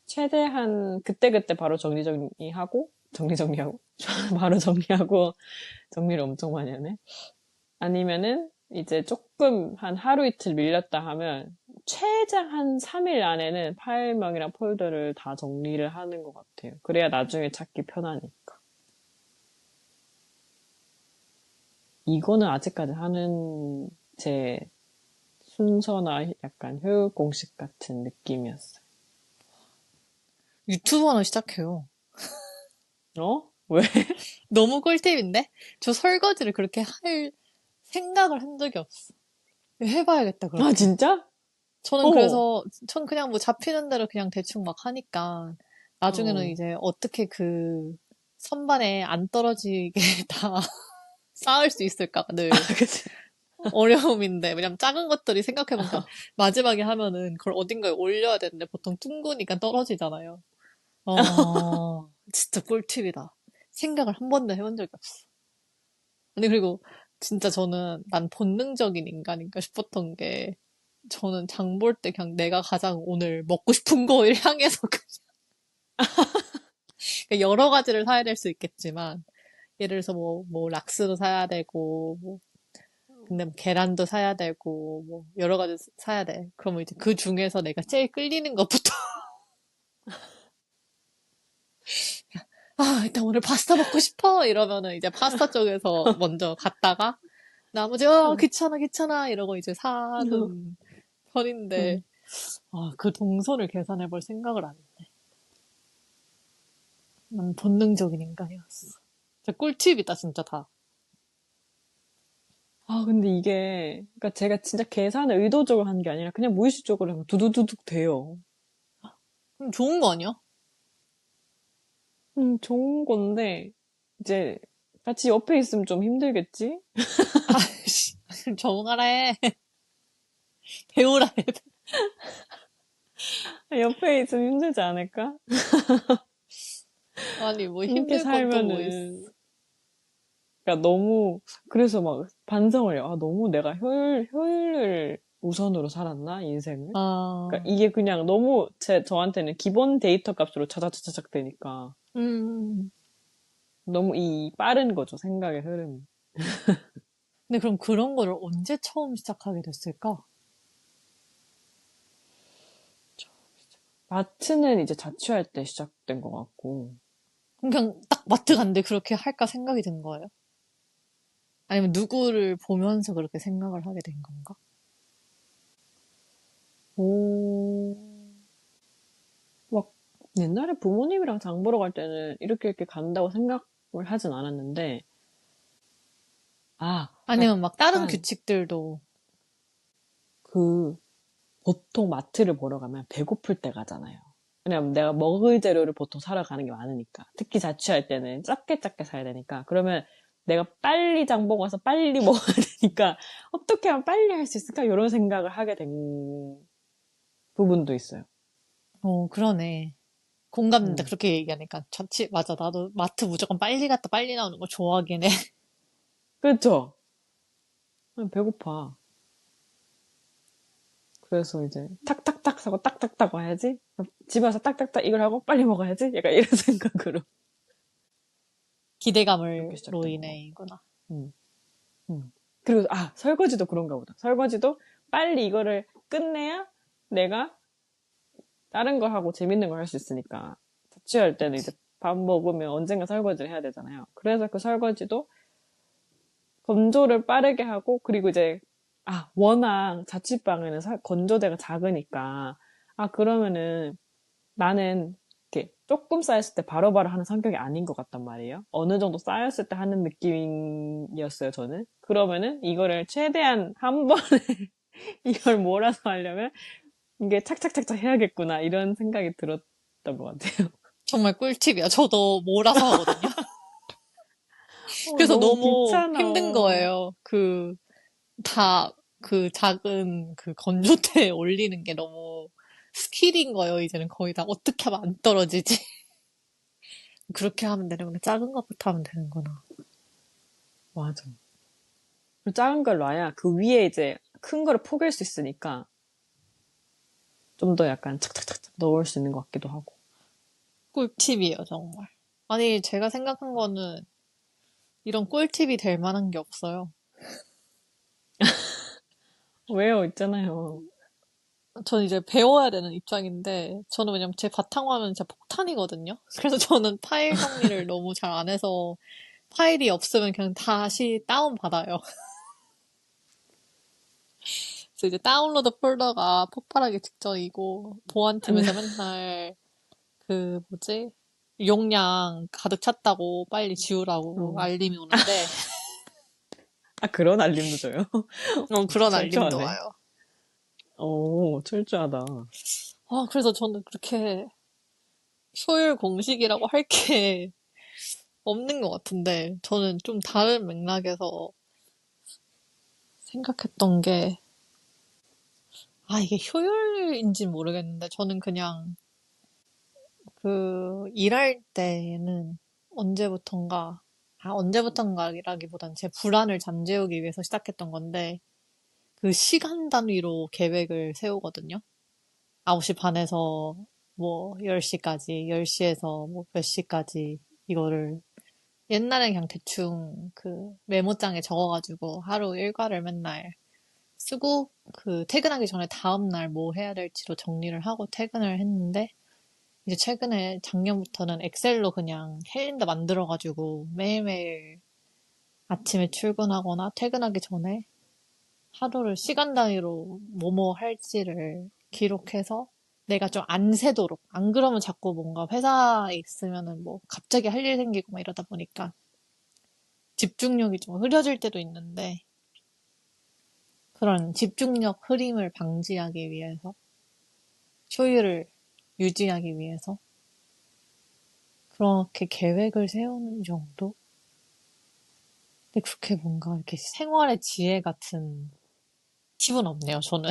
최대한 그때그때 바로 정리하고 바로 정리하고 정리를 엄청 많이 하네. 아니면은 이제 조금 한 하루 이틀 밀렸다 하면 최장 한 3일 안에는 파일명이랑 폴더를 다 정리를 하는 것 같아요. 그래야 나중에 찾기 편하니까. 이거는 아직까지 하는 제 순서나 약간 효율 공식 같은 느낌이었어요. 유튜버는 시작해요. 어? 왜? 너무 꿀팁인데? 저 설거지를 그렇게 할 생각을 한 적이 없어. 해봐야겠다, 아, 그렇게. 진짜? 저는 어, 그래서, 전 그냥 뭐 잡히는 대로 그냥 대충 막 하니까, 나중에는 어. 이제 어떻게 그 선반에 안 떨어지게 다 쌓을 수 있을까가 늘 그치. 어려움인데, 왜냐면 작은 것들이 생각해보니까 마지막에 하면은 그걸 어딘가에 올려야 되는데 보통 둥그니까 떨어지잖아요. 진짜 꿀팁이다. 생각을 한 번도 해본 적이 없어. 아니, 그리고 진짜 저는 난 본능적인 인간인가 싶었던 게, 저는 장 볼 때 그냥 내가 가장 오늘 먹고 싶은 거를 향해서 그냥 여러 가지를 사야 될 수 있겠지만, 예를 들어서 뭐, 락스도 사야 되고, 뭐, 근데 뭐 계란도 사야 되고, 뭐, 여러 가지 사야 돼. 그러면 이제 그 중에서 내가 제일 끌리는 것부터, 일단 오늘 파스타 먹고 싶어! 이러면은 이제 파스타 쪽에서 먼저 갔다가, 나머지, 귀찮아, 귀찮아! 이러고 이제 사는 편인데, 응. 그 동선을 계산해 볼 생각을 안 했네. 난 본능적인 인간이었어. 진짜 꿀팁이다, 진짜 다. 아, 근데 이게, 그러니까 제가 진짜 계산을 의도적으로 한 게 아니라 그냥 무의식적으로 하면 두두두둑 돼요. 그럼 좋은 거 아니야? 좋은 건데, 이제, 같이 옆에 있으면 좀 힘들겠지? 좀 적응하라 해. 배우라 해. 옆에 있으면 힘들지 않을까? 아니, 뭐 이렇게 힘들 건 또 뭐 있어. 살면은, 그러니까 너무, 그래서 막 반성을 해요. 아, 너무 내가 효율을 우선으로 살았나? 인생을? 그러니까 아, 이게 그냥 너무 저한테는 기본 데이터 값으로 차작차작 되니까 음. 너무 빠른 거죠, 생각의 흐름이. 근데 그럼 그런 거를 언제 처음 시작하게 됐을까? 마트는 이제 자취할 때 시작된 것 같고, 그냥 딱 마트 간데 그렇게 할까 생각이 든 거예요? 아니면 누구를 보면서 그렇게 생각을 하게 된 건가? 오, 막 옛날에 부모님이랑 장 보러 갈 때는 이렇게 간다고 생각을 하진 않았는데, 아, 아니면 막 다른 약간 규칙들도, 그 보통 마트를 보러 가면 배고플 때 가잖아요. 왜냐면 내가 먹을 재료를 보통 사러 가는 게 많으니까. 특히 자취할 때는 작게 작게 사야 되니까. 그러면 내가 빨리 장 보고 와서 빨리 먹어야 되니까 어떻게 하면 빨리 할 수 있을까? 이런 생각을 하게 된 부분도 있어요. 그러네. 공감된다. 음. 그렇게 얘기하니까. 자취, 맞아. 나도 마트 무조건 빨리 갔다 빨리 나오는 거 좋아하긴 해. 그렇죠? 배고파. 그래서 이제 탁탁탁 사고 딱딱딱 와야지. 집에 와서 딱딱딱 이걸 하고 빨리 먹어야지. 약간 이런 생각으로 그렇게 기대감으로 시작된 것 같고. 인해이구나. 음. 음. 그리고, 설거지도 그런가 보다. 설거지도 빨리 이거를 끝내야 내가 다른 걸 하고 재밌는 걸 할 수 있으니까. 자취할 때는 이제 그치. 밥 먹으면 언젠가 설거지를 해야 되잖아요. 그래서 그 설거지도 건조를 빠르게 하고, 그리고 이제, 워낙 자취방에는 건조대가 작으니까, 그러면은 나는 이렇게 조금 쌓였을 때 바로바로 하는 성격이 아닌 것 같단 말이에요. 어느 정도 쌓였을 때 하는 느낌이었어요, 저는. 그러면은 이거를 최대한 한 번에 이걸 몰아서 하려면 이게 착착착착 해야겠구나, 이런 생각이 들었던 것 같아요. 정말 꿀팁이야. 저도 몰아서 하거든요. 그래서 너무 너무 귀찮아. 힘든 거예요. 다, 작은 건조대에 올리는 게 너무 스킬인 거예요. 이제는 거의 다 어떻게 하면 안 떨어지지? 그렇게 하면 되는구나. 작은 것부터 하면 되는구나. 맞아. 그리고 작은 걸 놔야 그 위에 이제 큰 거를 포갤 수 있으니까 좀 더 약간 착착착착 넣을 수 있는 것 같기도 하고. 꿀팁이에요, 정말. 아니, 제가 생각한 거는 이런 꿀팁이 될 만한 게 없어요. 왜요? 있잖아요. 저는 이제 배워야 되는 입장인데, 저는 왜냐면 제 바탕화면은 진짜 폭탄이거든요? 그래서 저는 파일 정리를 너무 잘 안 해서, 파일이 없으면 그냥 다시 다운받아요. 그래서 이제 다운로드 폴더가 폭발하기 직전이고, 보안팀에서 맨날, 뭐지? 용량 가득 찼다고 빨리 지우라고 어. 알림이 오는데, 그런 알림도 줘요? 그런 알림도 철저하네. 와요. 오, 철저하다. 그래서 저는 그렇게 효율 공식이라고 할 게 없는 것 같은데, 저는 좀 다른 맥락에서 생각했던 게, 이게 효율인지 모르겠는데, 저는 그냥 일할 때는 언제부턴가, 언제부턴가라기보단 제 불안을 잠재우기 위해서 시작했던 건데, 시간 단위로 계획을 세우거든요. 9시 반에서 뭐 10시까지, 10시에서 뭐 몇 시까지 이거를 옛날엔 그냥 대충 메모장에 적어가지고 하루 일과를 맨날 쓰고 퇴근하기 전에 다음날 뭐 해야 될지로 정리를 하고 퇴근을 했는데 이제 최근에 작년부터는 엑셀로 그냥 캘린더 만들어가지고 매일매일 아침에 출근하거나 퇴근하기 전에 하루를 시간 단위로 뭐뭐 할지를 기록해서 내가 좀 안 새도록. 안 그러면 자꾸 뭔가 회사에 있으면은 뭐 갑자기 할 일 생기고 막 이러다 보니까 집중력이 좀 흐려질 때도 있는데 그런 집중력 흐림을 방지하기 위해서 효율을 유지하기 위해서 그렇게 계획을 세우는 정도? 근데 그렇게 뭔가 이렇게 생활의 지혜 같은 팁은 없네요, 저는.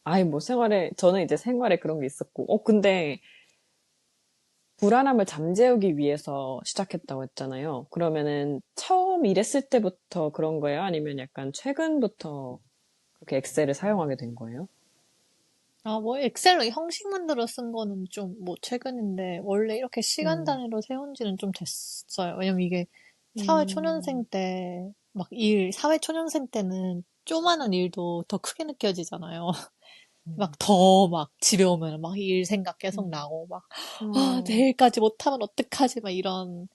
아이, 뭐 저는 이제 생활에 그런 게 있었고. 근데 불안함을 잠재우기 위해서 시작했다고 했잖아요. 그러면은 처음 일했을 때부터 그런 거예요? 아니면 약간 최근부터 그렇게 엑셀을 사용하게 된 거예요? 아, 뭐, 엑셀로 형식 만들어 쓴 거는 좀, 뭐, 최근인데, 원래 이렇게 시간 음, 단위로 세운 지는 좀 됐어요. 왜냐면 이게 음, 사회초년생 때, 사회초년생 때는 조그마한 일도 더 크게 느껴지잖아요. 막 음, 더 막 집에 오면 막 일 생각 계속 음, 나고, 막, 아, 어, 내일까지 못하면 어떡하지? 막 이런,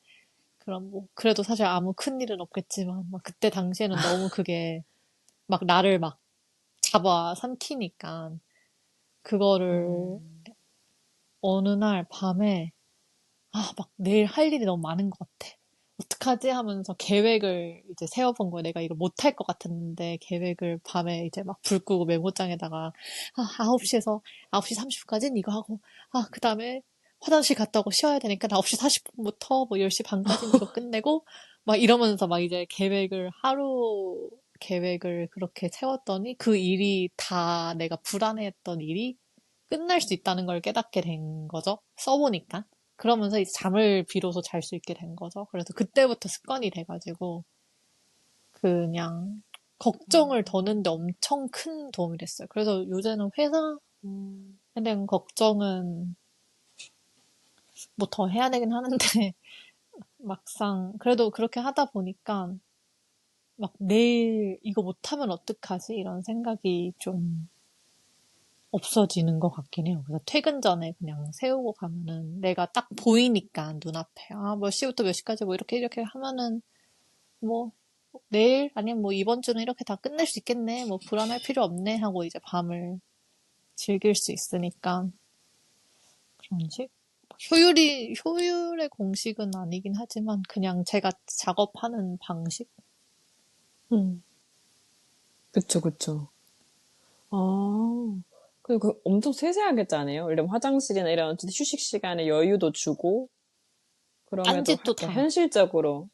그런 뭐, 그래도 사실 아무 큰 일은 없겠지만, 막 그때 당시에는 너무 그게 막 나를 막 잡아 삼키니까, 어, 그거를 어느 날 밤에 막 내일 할 일이 너무 많은 것 같아. 어떡하지? 하면서 계획을 이제 세워본 거야. 내가 이걸 못할 것 같았는데 계획을 밤에 이제 막 불 끄고 메모장에다가 9시에서 9시 30분까지는 이거 하고 그 다음에 화장실 갔다 오고 쉬어야 되니까 9시 40분부터 뭐 10시 반까지는 이거 끝내고 막 이러면서 막 이제 하루 계획을 그렇게 세웠더니 그 일이 다 내가 불안해했던 일이 끝날 수 있다는 걸 깨닫게 된 거죠. 써보니까. 그러면서 이제 잠을 비로소 잘 수 있게 된 거죠. 그래서 그때부터 습관이 돼가지고 그냥 걱정을 더는데 엄청 큰 도움이 됐어요. 그래서 요새는 회사에 음, 대한 걱정은 뭐 더 해야 되긴 하는데 막상 그래도 그렇게 하다 보니까 막 내일 이거 못하면 어떡하지? 이런 생각이 좀 없어지는 것 같긴 해요. 그래서 퇴근 전에 그냥 세우고 가면은 내가 딱 보이니까 눈앞에 몇 시부터 몇 시까지 뭐 이렇게 하면은 뭐 내일 아니면 뭐 이번 주는 이렇게 다 끝낼 수 있겠네. 뭐 불안할 필요 없네 하고 이제 밤을 즐길 수 있으니까 그런지 효율의 공식은 아니긴 하지만 그냥 제가 작업하는 방식? 음. 그쵸, 그쵸. 아, 그 엄청 세세하게 짜네요. 예를 들면 화장실이나 이런 휴식 시간에 여유도 주고, 그럼에도 딴짓도 이렇게 다. 현실적으로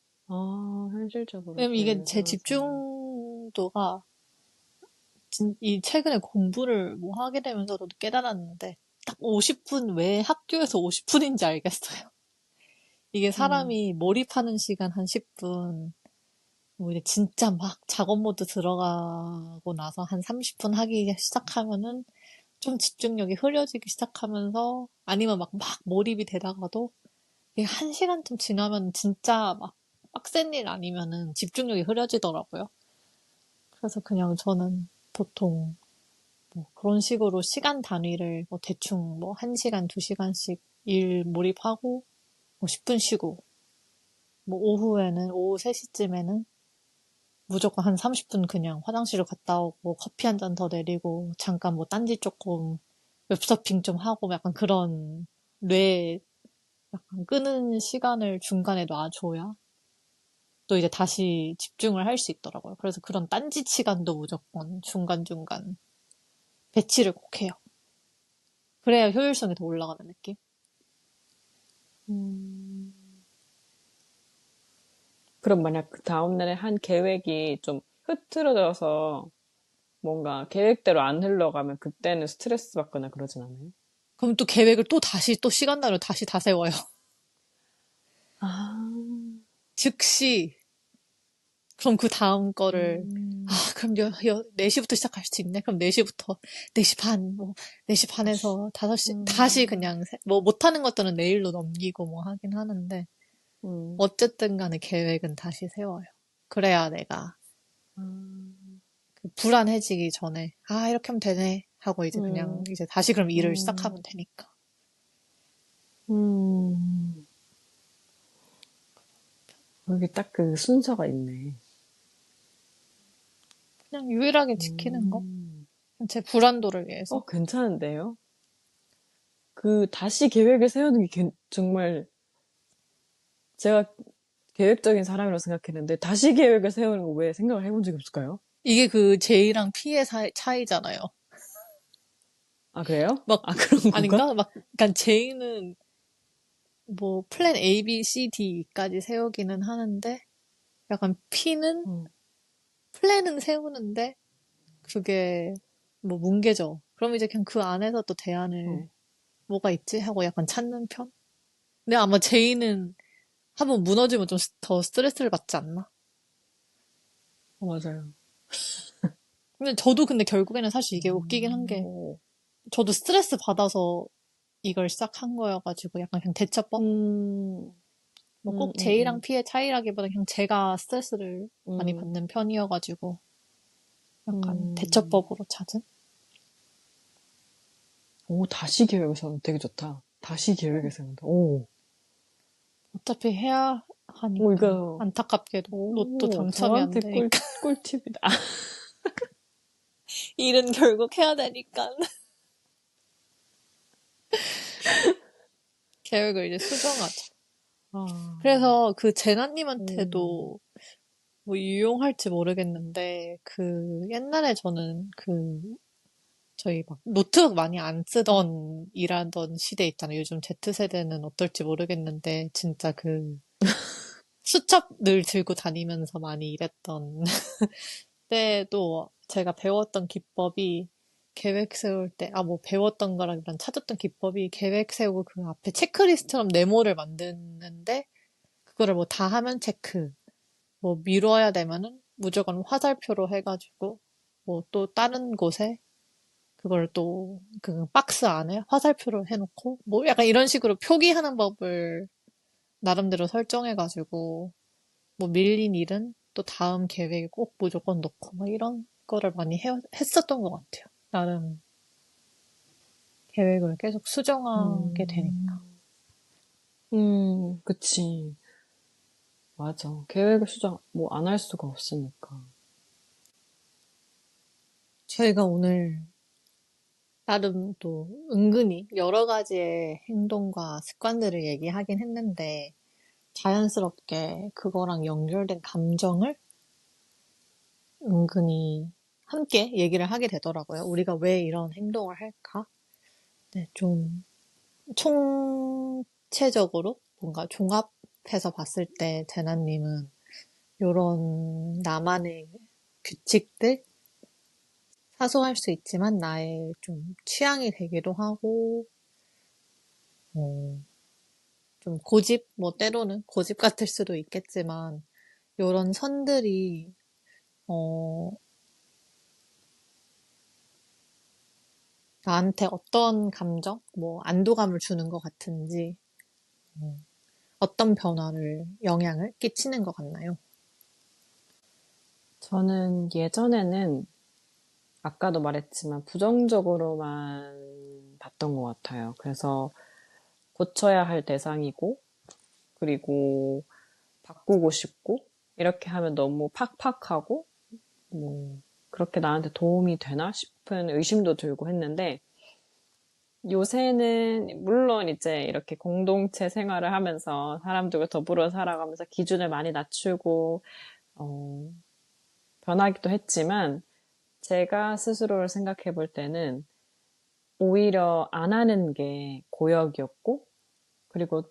왜냐면 이게 계획을 제 세워서. 집중도가 이 최근에 공부를 뭐 하게 되면서도 깨달았는데 딱 50분 왜 학교에서 50분인지 알겠어요. 이게 음, 사람이 몰입하는 시간 한 10분, 뭐 이제 진짜 막 작업 모드 들어가고 나서 한 30분 하기 시작하면은 좀 집중력이 흐려지기 시작하면서 아니면 막 몰입이 되다가도 이게 한 시간쯤 지나면 진짜 막 빡센 일 아니면은 집중력이 흐려지더라고요. 그래서 그냥 저는 보통 뭐 그런 식으로 시간 단위를 뭐 대충 뭐 1시간, 2시간씩 일 몰입하고 뭐 10분 쉬고 뭐 오후 3시쯤에는 무조건 한 30분 그냥 화장실을 갔다 오고 커피 한 잔 더 내리고 잠깐 뭐 딴짓 조금 웹서핑 좀 하고 약간 그런 뇌 약간 끄는 시간을 중간에 놔줘야 또 이제 다시 집중을 할 수 있더라고요. 그래서 그런 딴짓 시간도 무조건 중간중간 배치를 꼭 해요. 그래야 효율성이 더 올라가는 느낌? 음. 그럼 만약 그 다음날에 한 계획이 좀 흐트러져서 뭔가 계획대로 안 흘러가면 그때는 스트레스 받거나 그러진 않아요? 그럼 또 계획을 또 다시 또 시간단위로 다시 다 세워요. 아, 즉시 그럼 그 다음 거를, 음, 그럼 4시부터 시작할 수 있네? 그럼 4시부터, 4시 반, 뭐, 4시 반에서 5시, 다시 음, 그냥, 뭐, 못하는 것들은 내일로 넘기고 뭐 하긴 하는데, 음, 어쨌든 간에 계획은 다시 세워요. 그래야 내가 음, 그 불안해지기 전에, 이렇게 하면 되네. 하고 이제 그냥, 음, 이제 다시 그럼 일을 음, 시작하면 되니까. 음. 여기 딱 그 순서가 있네. 그냥 유일하게 지키는 거? 음. 제 불안도를 위해서. 괜찮은데요? 다시 계획을 세우는 게 정말 제가 계획적인 사람이라고 생각했는데, 다시 계획을 세우는 거 왜 생각을 해본 적이 없을까요? 이게 그 J랑 P의 차이잖아요. 아, 그래요? 막, 아, 그런 건가? 아닌가? 그러니까 J는 뭐 플랜 A, B, C, D까지 세우기는 하는데 약간 P는 음, 플랜은 세우는데 그게 뭐 뭉개져. 그럼 이제 그냥 그 안에서 또 대안을 어, 뭐가 있지 하고 약간 찾는 편? 근데 아마 제이는 한번 무너지면 좀 더 스트레스를 받지 않나? 맞아요. 근데 저도 근데 결국에는 사실 이게 웃기긴 한 게 오, 저도 스트레스 받아서 이걸 시작한 거여가지고 약간 그냥 대처법? 음, 뭐 음, 꼭 음, 제이랑 음, P의 차이라기보다 그냥 제가 스트레스를 많이 음, 받는 편이어가지고 약간 음. 대처법으로 찾은? 오, 다시 계획을 세우면 되게 좋다. 다시 계획을 세운다. 오, 어차피 해야 오, 하니까 이거, 안타깝게도 로또 오, 당첨이 안 저한테 되니까 꿀팁이다. 아, 일은 결국 해야 되니까 계획을 이제 수정하죠. 아, 그래서 그 오, 제나님한테도 뭐 유용할지 모르겠는데 그 옛날에 저는 그 저희 막 노트북 많이 안 쓰던 일하던 시대 있잖아요. 요즘 Z세대는 어떨지 모르겠는데 진짜 그 수첩 늘 들고 다니면서 많이 일했던 때도 제가 배웠던 기법이 계획 세울 때, 뭐 배웠던 거라기보단 찾았던 기법이 계획 세우고 그 앞에 체크리스트처럼 네모를 만드는데 그거를 뭐 다 하면 체크, 뭐 미뤄야 되면은 무조건 화살표로 해가지고 뭐 또 다른 곳에 그걸 또 그 박스 안에 화살표로 해놓고 뭐 약간 이런 식으로 표기하는 법을 나름대로 설정해가지고 뭐 밀린 일은 또 다음 계획에 꼭 무조건 넣고 막 이런 거를 많이 했었던 것 같아요. 나름 계획을 계속 수정하게 되니까. 음, 그치. 맞아. 계획을 수정, 뭐, 안 할 수가 없으니까. 저희가 오늘 나름 또 은근히 여러 가지의 행동과 습관들을 얘기하긴 했는데 자연스럽게 그거랑 연결된 감정을 은근히 함께 얘기를 하게 되더라고요. 우리가 왜 이런 행동을 할까? 네, 좀 총체적으로 뭔가 종합해서 봤을 때 재나님은 요런 나만의 규칙들 사소할 수 있지만 나의 좀 취향이 되기도 하고 어, 좀 고집 뭐 때로는 고집 같을 수도 있겠지만 요런 선들이 어, 나한테 어떤 감정 뭐 안도감을 주는 것 같은지 어떤 변화를 영향을 끼치는 것 같나요? 저는 예전에는, 아까도 말했지만, 부정적으로만 봤던 것 같아요. 그래서 고쳐야 할 대상이고, 그리고 바꾸고 싶고, 이렇게 하면 너무 팍팍하고, 뭐, 그렇게 나한테 도움이 되나 싶은 의심도 들고 했는데, 요새는 물론 이제 이렇게 공동체 생활을 하면서 사람들과 더불어 살아가면서 기준을 많이 낮추고, 어, 변하기도 했지만, 제가 스스로를 생각해 볼 때는 오히려 안 하는 게 고역이었고, 그리고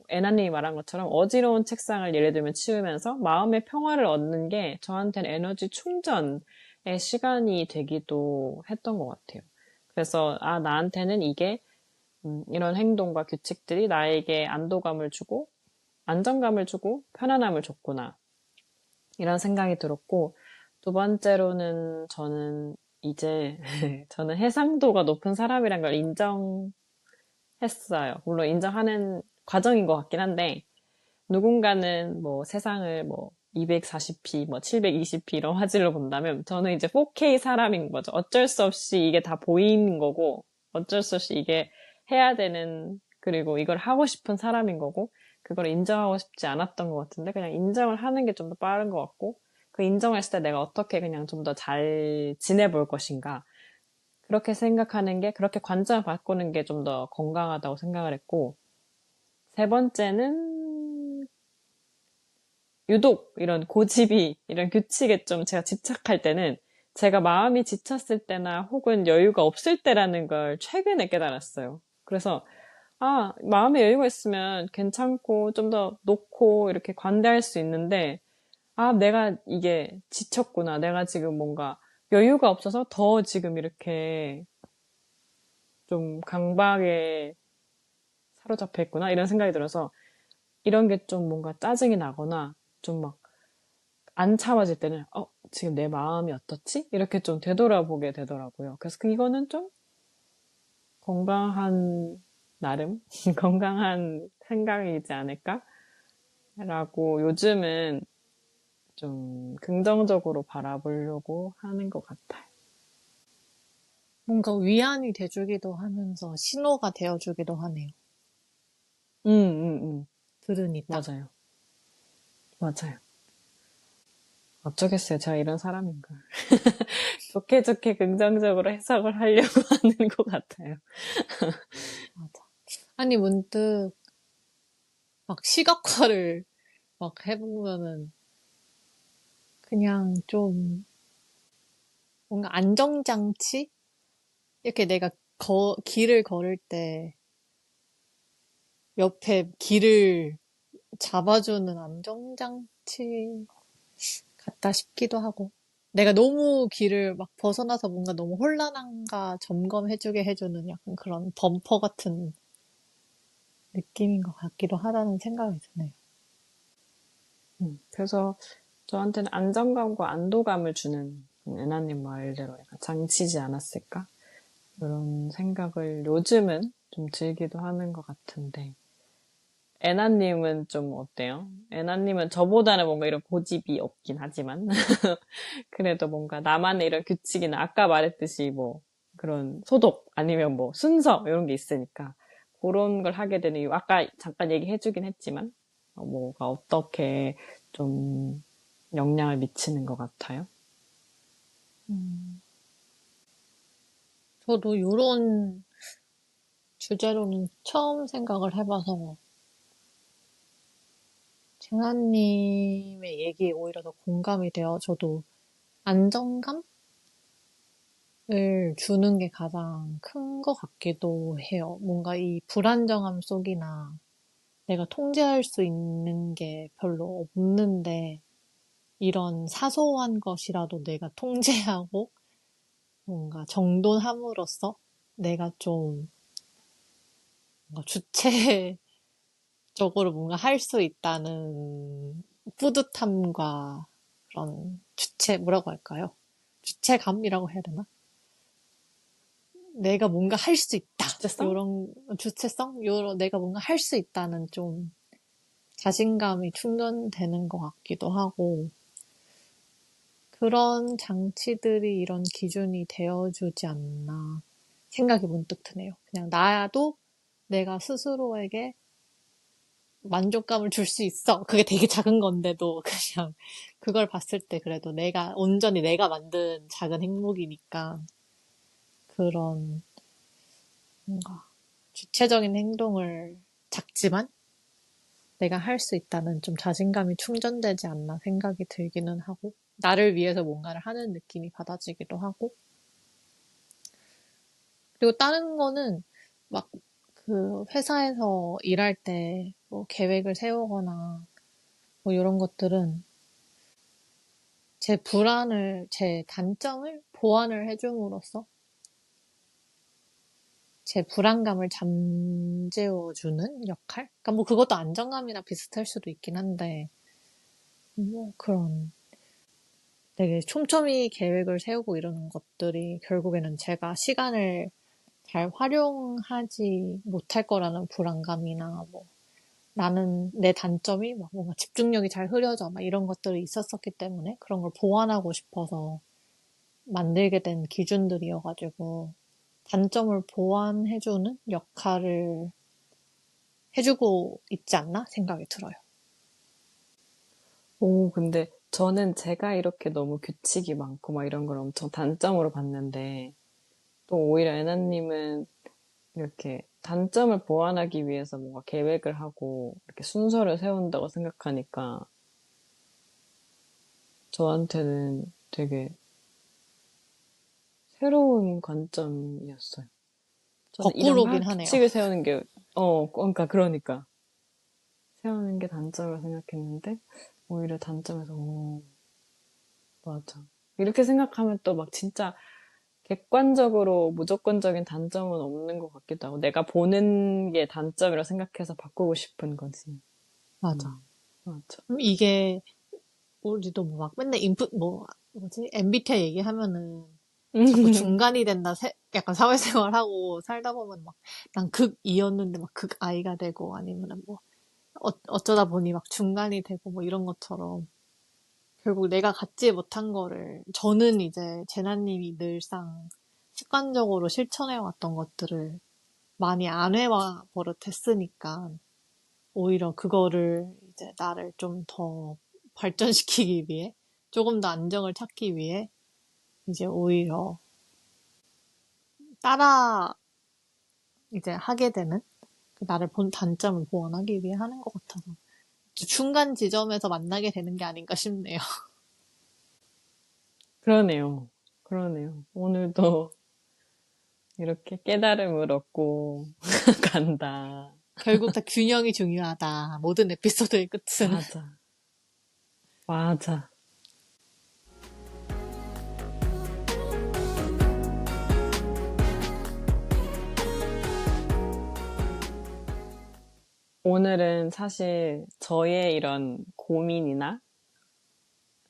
애나님이 말한 것처럼 어지러운 책상을 예를 들면 치우면서 마음의 평화를 얻는 게 저한테는 에너지 충전의 시간이 되기도 했던 것 같아요. 그래서 나한테는 이게 이런 행동과 규칙들이 나에게 안도감을 주고 안정감을 주고 편안함을 줬구나. 이런 생각이 들었고 두 번째로는 저는 이제 저는 해상도가 높은 사람이란 걸 인정했어요. 물론 인정하는 과정인 것 같긴 한데 누군가는 뭐 세상을 뭐 240p, 뭐 720p 이런 화질로 본다면 저는 이제 4K 사람인 거죠. 어쩔 수 없이 이게 다 보이는 거고 어쩔 수 없이 이게 해야 되는 그리고 이걸 하고 싶은 사람인 거고 그걸 인정하고 싶지 않았던 것 같은데 그냥 인정을 하는 게 좀 더 빠른 것 같고 그 인정했을 때 내가 어떻게 그냥 좀 더 잘 지내볼 것인가 그렇게 생각하는 게 그렇게 관점을 바꾸는 게 좀 더 건강하다고 생각을 했고 세 번째는 유독 이런 고집이, 이런 규칙에 좀 제가 집착할 때는 제가 마음이 지쳤을 때나 혹은 여유가 없을 때라는 걸 최근에 깨달았어요. 그래서, 마음의 여유가 있으면 괜찮고 좀 더 놓고 이렇게 관대할 수 있는데, 내가 이게 지쳤구나. 내가 지금 뭔가 여유가 없어서 더 지금 이렇게 좀 강박에 사로잡혀 있구나. 이런 생각이 들어서 이런 게 좀 뭔가 짜증이 나거나 좀 막 안 참아질 때는, 지금 내 마음이 어떻지? 이렇게 좀 되돌아보게 되더라고요. 그래서 이거는 좀 건강한, 나름 건강한 생각이지 않을까? 라고 요즘은 좀 긍정적으로 바라보려고 하는 것 같아요. 뭔가 위안이 돼주기도 하면서 신호가 되어주기도 하네요. 음, 음, 들으니까. 맞아요. 맞아요. 어쩌겠어요. 제가 이런 사람인가. 좋게 좋게 긍정적으로 해석을 하려고 하는 것 같아요. 맞아. 아니, 문득 막 시각화를 막 해보면은 그냥 좀 뭔가 안정장치? 이렇게 내가 길을 걸을 때 옆에 길을 잡아주는 안정장치 같다 싶기도 하고. 내가 너무 길을 막 벗어나서 뭔가 너무 혼란한가 점검해주게 해주는 약간 그런 범퍼 같은 느낌인 것 같기도 하다는 생각이 드네요. 그래서 저한테는 안정감과 안도감을 주는 애나님 말대로 약간 장치지 않았을까? 이런 생각을 요즘은 좀 들기도 하는 것 같은데. 애나님은 좀 어때요? 애나님은 저보다는 뭔가 이런 고집이 없긴 하지만, 그래도 뭔가 나만의 이런 규칙이나 아까 말했듯이 뭐 그런 소독 아니면 뭐 순서 이런 게 있으니까 그런 걸 하게 되는 이유, 아까 잠깐 얘기해주긴 했지만, 뭐가 어떻게 좀 영향을 미치는 것 같아요? 음, 저도 이런 주제로는 처음 생각을 해봐서 재나님의 얘기에 오히려 더 공감이 되어 저도 안정감을 주는 게 가장 큰 것 같기도 해요. 뭔가 이 불안정함 속이나 내가 통제할 수 있는 게 별로 없는데 이런 사소한 것이라도 내가 통제하고 뭔가 정돈함으로써 내가 좀 뭔가 주체적으로 뭔가 할 수 있다는 뿌듯함과 그런 뭐라고 할까요? 주체감이라고 해야 되나? 내가 뭔가 할 수 있다. 주제성? 요런 주체성? 요런 내가 뭔가 할 수 있다는 좀 자신감이 충전되는 것 같기도 하고 그런 장치들이 이런 기준이 되어주지 않나 생각이 문득 드네요. 그냥 나도 내가 스스로에게 만족감을 줄 수 있어. 그게 되게 작은 건데도 그냥 그걸 봤을 때 그래도 온전히 내가 만든 작은 행복이니까 그런 뭔가 주체적인 행동을 작지만 내가 할 수 있다는 좀 자신감이 충전되지 않나 생각이 들기는 하고 나를 위해서 뭔가를 하는 느낌이 받아지기도 하고 그리고 다른 거는 막 그 회사에서 일할 때 뭐 계획을 세우거나 뭐 이런 것들은 제 단점을 보완을 해줌으로써 제 불안감을 잠재워주는 역할? 그러니까 뭐 그것도 안정감이나 비슷할 수도 있긴 한데 뭐 그런 되게 촘촘히 계획을 세우고 이러는 것들이 결국에는 제가 시간을 잘 활용하지 못할 거라는 불안감이나 뭐 나는 내 단점이 막 뭔가 집중력이 잘 흐려져 막 이런 것들이 있었었기 때문에 그런 걸 보완하고 싶어서 만들게 된 기준들이어가지고 단점을 보완해주는 역할을 해주고 있지 않나 생각이 들어요. 근데 저는 제가 이렇게 너무 규칙이 많고 막 이런 걸 엄청 단점으로 봤는데, 또 오히려 애나님은 이렇게 단점을 보완하기 위해서 뭔가 계획을 하고 이렇게 순서를 세운다고 생각하니까 저한테는 되게 새로운 관점이었어요. 저는 이런 거꾸로긴 하네요. 규칙을 세우는 게, 그러니까. 세우는 게 단점이라고 생각했는데, 오히려 단점에서, 오, 맞아. 이렇게 생각하면 또 막 진짜 객관적으로 무조건적인 단점은 없는 것 같기도 하고, 내가 보는 게 단점이라고 생각해서 바꾸고 싶은 거지. 맞아. 음, 맞아. 이게 우리도 뭐 막 맨날 인풋 뭐 뭐지 MBTI 얘기하면은 자꾸 중간이 된다 약간 사회생활하고 살다 보면 막 난 극 E였는데 막 극 I가 되고 아니면은 뭐 어쩌다 보니 막 중간이 되고 뭐 이런 것처럼 결국 내가 갖지 못한 거를 저는 이제 제나님이 늘상 습관적으로 실천해 왔던 것들을 많이 안 해와 버릇했으니까 오히려 그거를 이제 나를 좀 더 발전시키기 위해 조금 더 안정을 찾기 위해 이제 오히려 따라 이제 하게 되는 그 나를 본 단점을 보완하기 위해 하는 것 같아서 중간 지점에서 만나게 되는 게 아닌가 싶네요. 그러네요. 그러네요. 오늘도 이렇게 깨달음을 얻고 간다. 결국 다 균형이 중요하다. 모든 에피소드의 끝은. 맞아. 맞아. 오늘은 사실 저의 이런 고민이나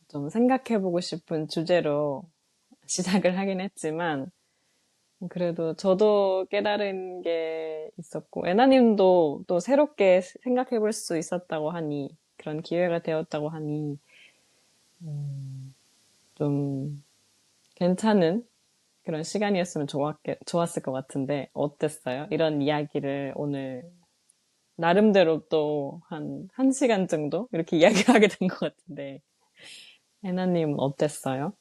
좀 생각해보고 싶은 주제로 시작을 하긴 했지만, 그래도 저도 깨달은 게 있었고, 애나님도 또 새롭게 생각해볼 수 있었다고 하니, 그런 기회가 되었다고 하니, 좀 괜찮은 그런 시간이었으면 좋았을 것 같은데, 어땠어요? 이런 이야기를 오늘 나름대로 또 한 시간 정도 이렇게 이야기를 하게 된 것 같은데, 애나님은 어땠어요?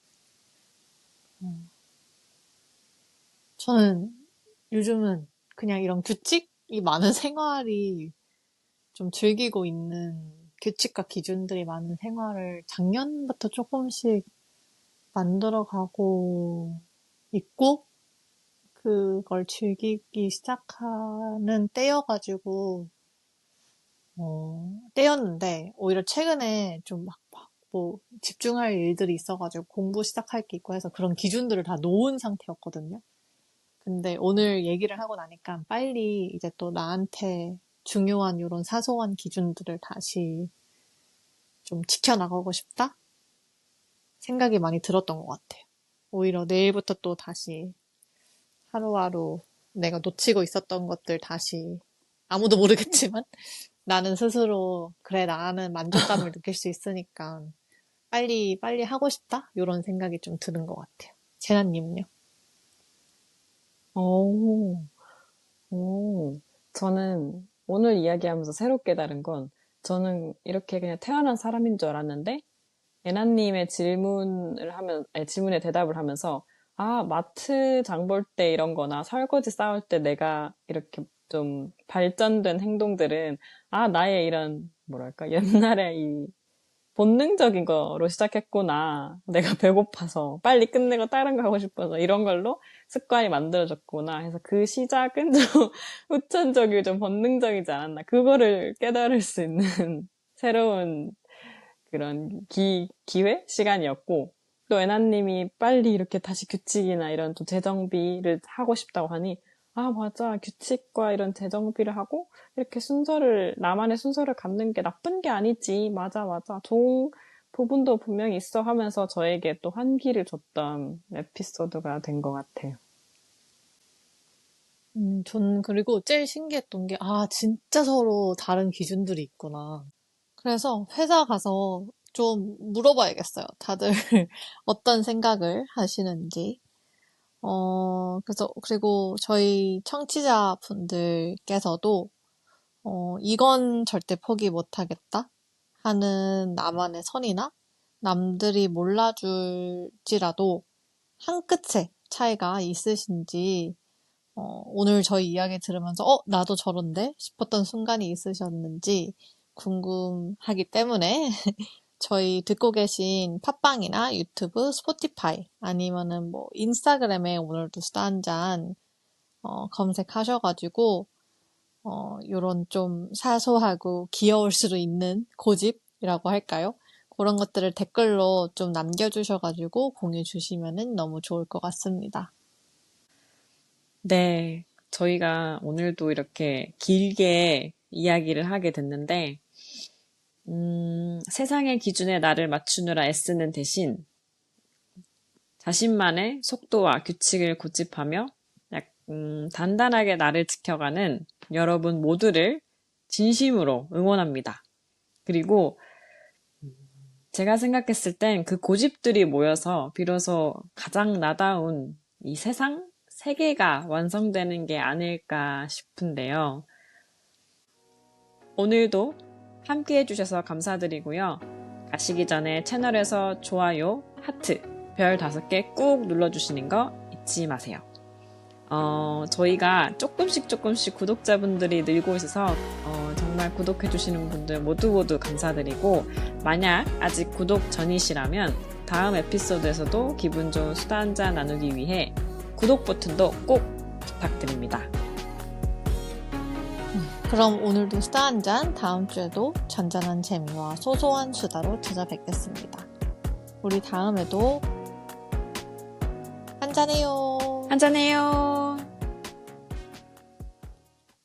저는 요즘은 그냥 이런 규칙이 많은 생활이 좀 즐기고 있는 규칙과 기준들이 많은 생활을 작년부터 조금씩 만들어가고 있고, 그걸 즐기기 시작하는 때여가지고, 때였는데, 오히려 최근에 좀 뭐, 집중할 일들이 있어가지고 공부 시작할 게 있고 해서 그런 기준들을 다 놓은 상태였거든요. 근데 오늘 얘기를 하고 나니까 빨리 이제 또 나한테 중요한 이런 사소한 기준들을 다시 좀 지켜나가고 싶다? 생각이 많이 들었던 것 같아요. 오히려 내일부터 또 다시 하루하루 내가 놓치고 있었던 것들 다시 아무도 모르겠지만 나는 스스로 그래 나는 만족감을 느낄 수 있으니까 빨리 하고 싶다? 이런 생각이 좀 드는 것 같아요. 재나님은요? 오, 오. 저는 오늘 이야기하면서 새롭게 다른 건, 저는 이렇게 그냥 태어난 사람인 줄 알았는데, 애나님의 질문에 대답을 하면서, 아, 마트 장볼 때 이런 거나 설거지 싸울 때 내가 이렇게 좀 발전된 행동들은, 아, 나의 이런, 뭐랄까, 옛날에 이 본능적인 거로 시작했구나. 내가 배고파서 빨리 끝내고 다른 거 하고 싶어서 이런 걸로 습관이 만들어졌구나 해서 그 시작은 좀 후천적이고 좀 본능적이지 않았나. 그거를 깨달을 수 있는 새로운 그런 기회? 시간이었고, 또 애나님이 빨리 이렇게 다시 규칙이나 이런 좀 재정비를 하고 싶다고 하니, 아, 맞아. 규칙과 이런 재정비를 하고, 이렇게 나만의 순서를 갖는 게 나쁜 게 아니지. 맞아, 맞아. 좋은 부분도 분명히 있어 하면서 저에게 또 환기를 줬던 에피소드가 된 것 같아요. 전 그리고 제일 신기했던 게, 진짜 서로 다른 기준들이 있구나. 그래서 회사 가서 좀 물어봐야겠어요. 다들 어떤 생각을 하시는지. 그리고 저희 청취자분들께서도, 이건 절대 포기 못하겠다 하는 나만의 선이나 남들이 몰라줄지라도 한 끗의 차이가 있으신지, 오늘 저희 이야기 들으면서, 나도 저런데? 싶었던 순간이 있으셨는지 궁금하기 때문에 저희 듣고 계신 팟빵이나 유튜브, 스포티파이 아니면은 뭐 인스타그램에 오늘도 수다 한잔 검색하셔가지고 요런 좀 사소하고 귀여울 수도 있는 고집이라고 할까요? 그런 것들을 댓글로 좀 남겨주셔가지고 공유 주시면은 너무 좋을 것 같습니다. 네, 저희가 오늘도 이렇게 길게 이야기를 하게 됐는데, 세상의 기준에 나를 맞추느라 애쓰는 대신 자신만의 속도와 규칙을 고집하며 단단하게 나를 지켜가는 여러분 모두를 진심으로 응원합니다. 그리고 제가 생각했을 땐 그 고집들이 모여서 비로소 가장 나다운 이 세상, 세계가 완성되는 게 아닐까 싶은데요. 오늘도 함께 해주셔서 감사드리고요. 가시기 전에 채널에서 좋아요, 하트, 별 5개 꾹 눌러주시는 거 잊지 마세요. 저희가 조금씩 구독자분들이 늘고 있어서 정말 구독해주시는 분들 모두 감사드리고, 만약 아직 구독 전이시라면 다음 에피소드에서도 기분 좋은 수다 한잔 나누기 위해 구독 버튼도 꼭 부탁드립니다. 그럼 오늘도 수다 한잔, 다음 주에도 잔잔한 재미와 소소한 수다로 찾아뵙겠습니다. 우리 다음에도 한잔해요. 한잔해요.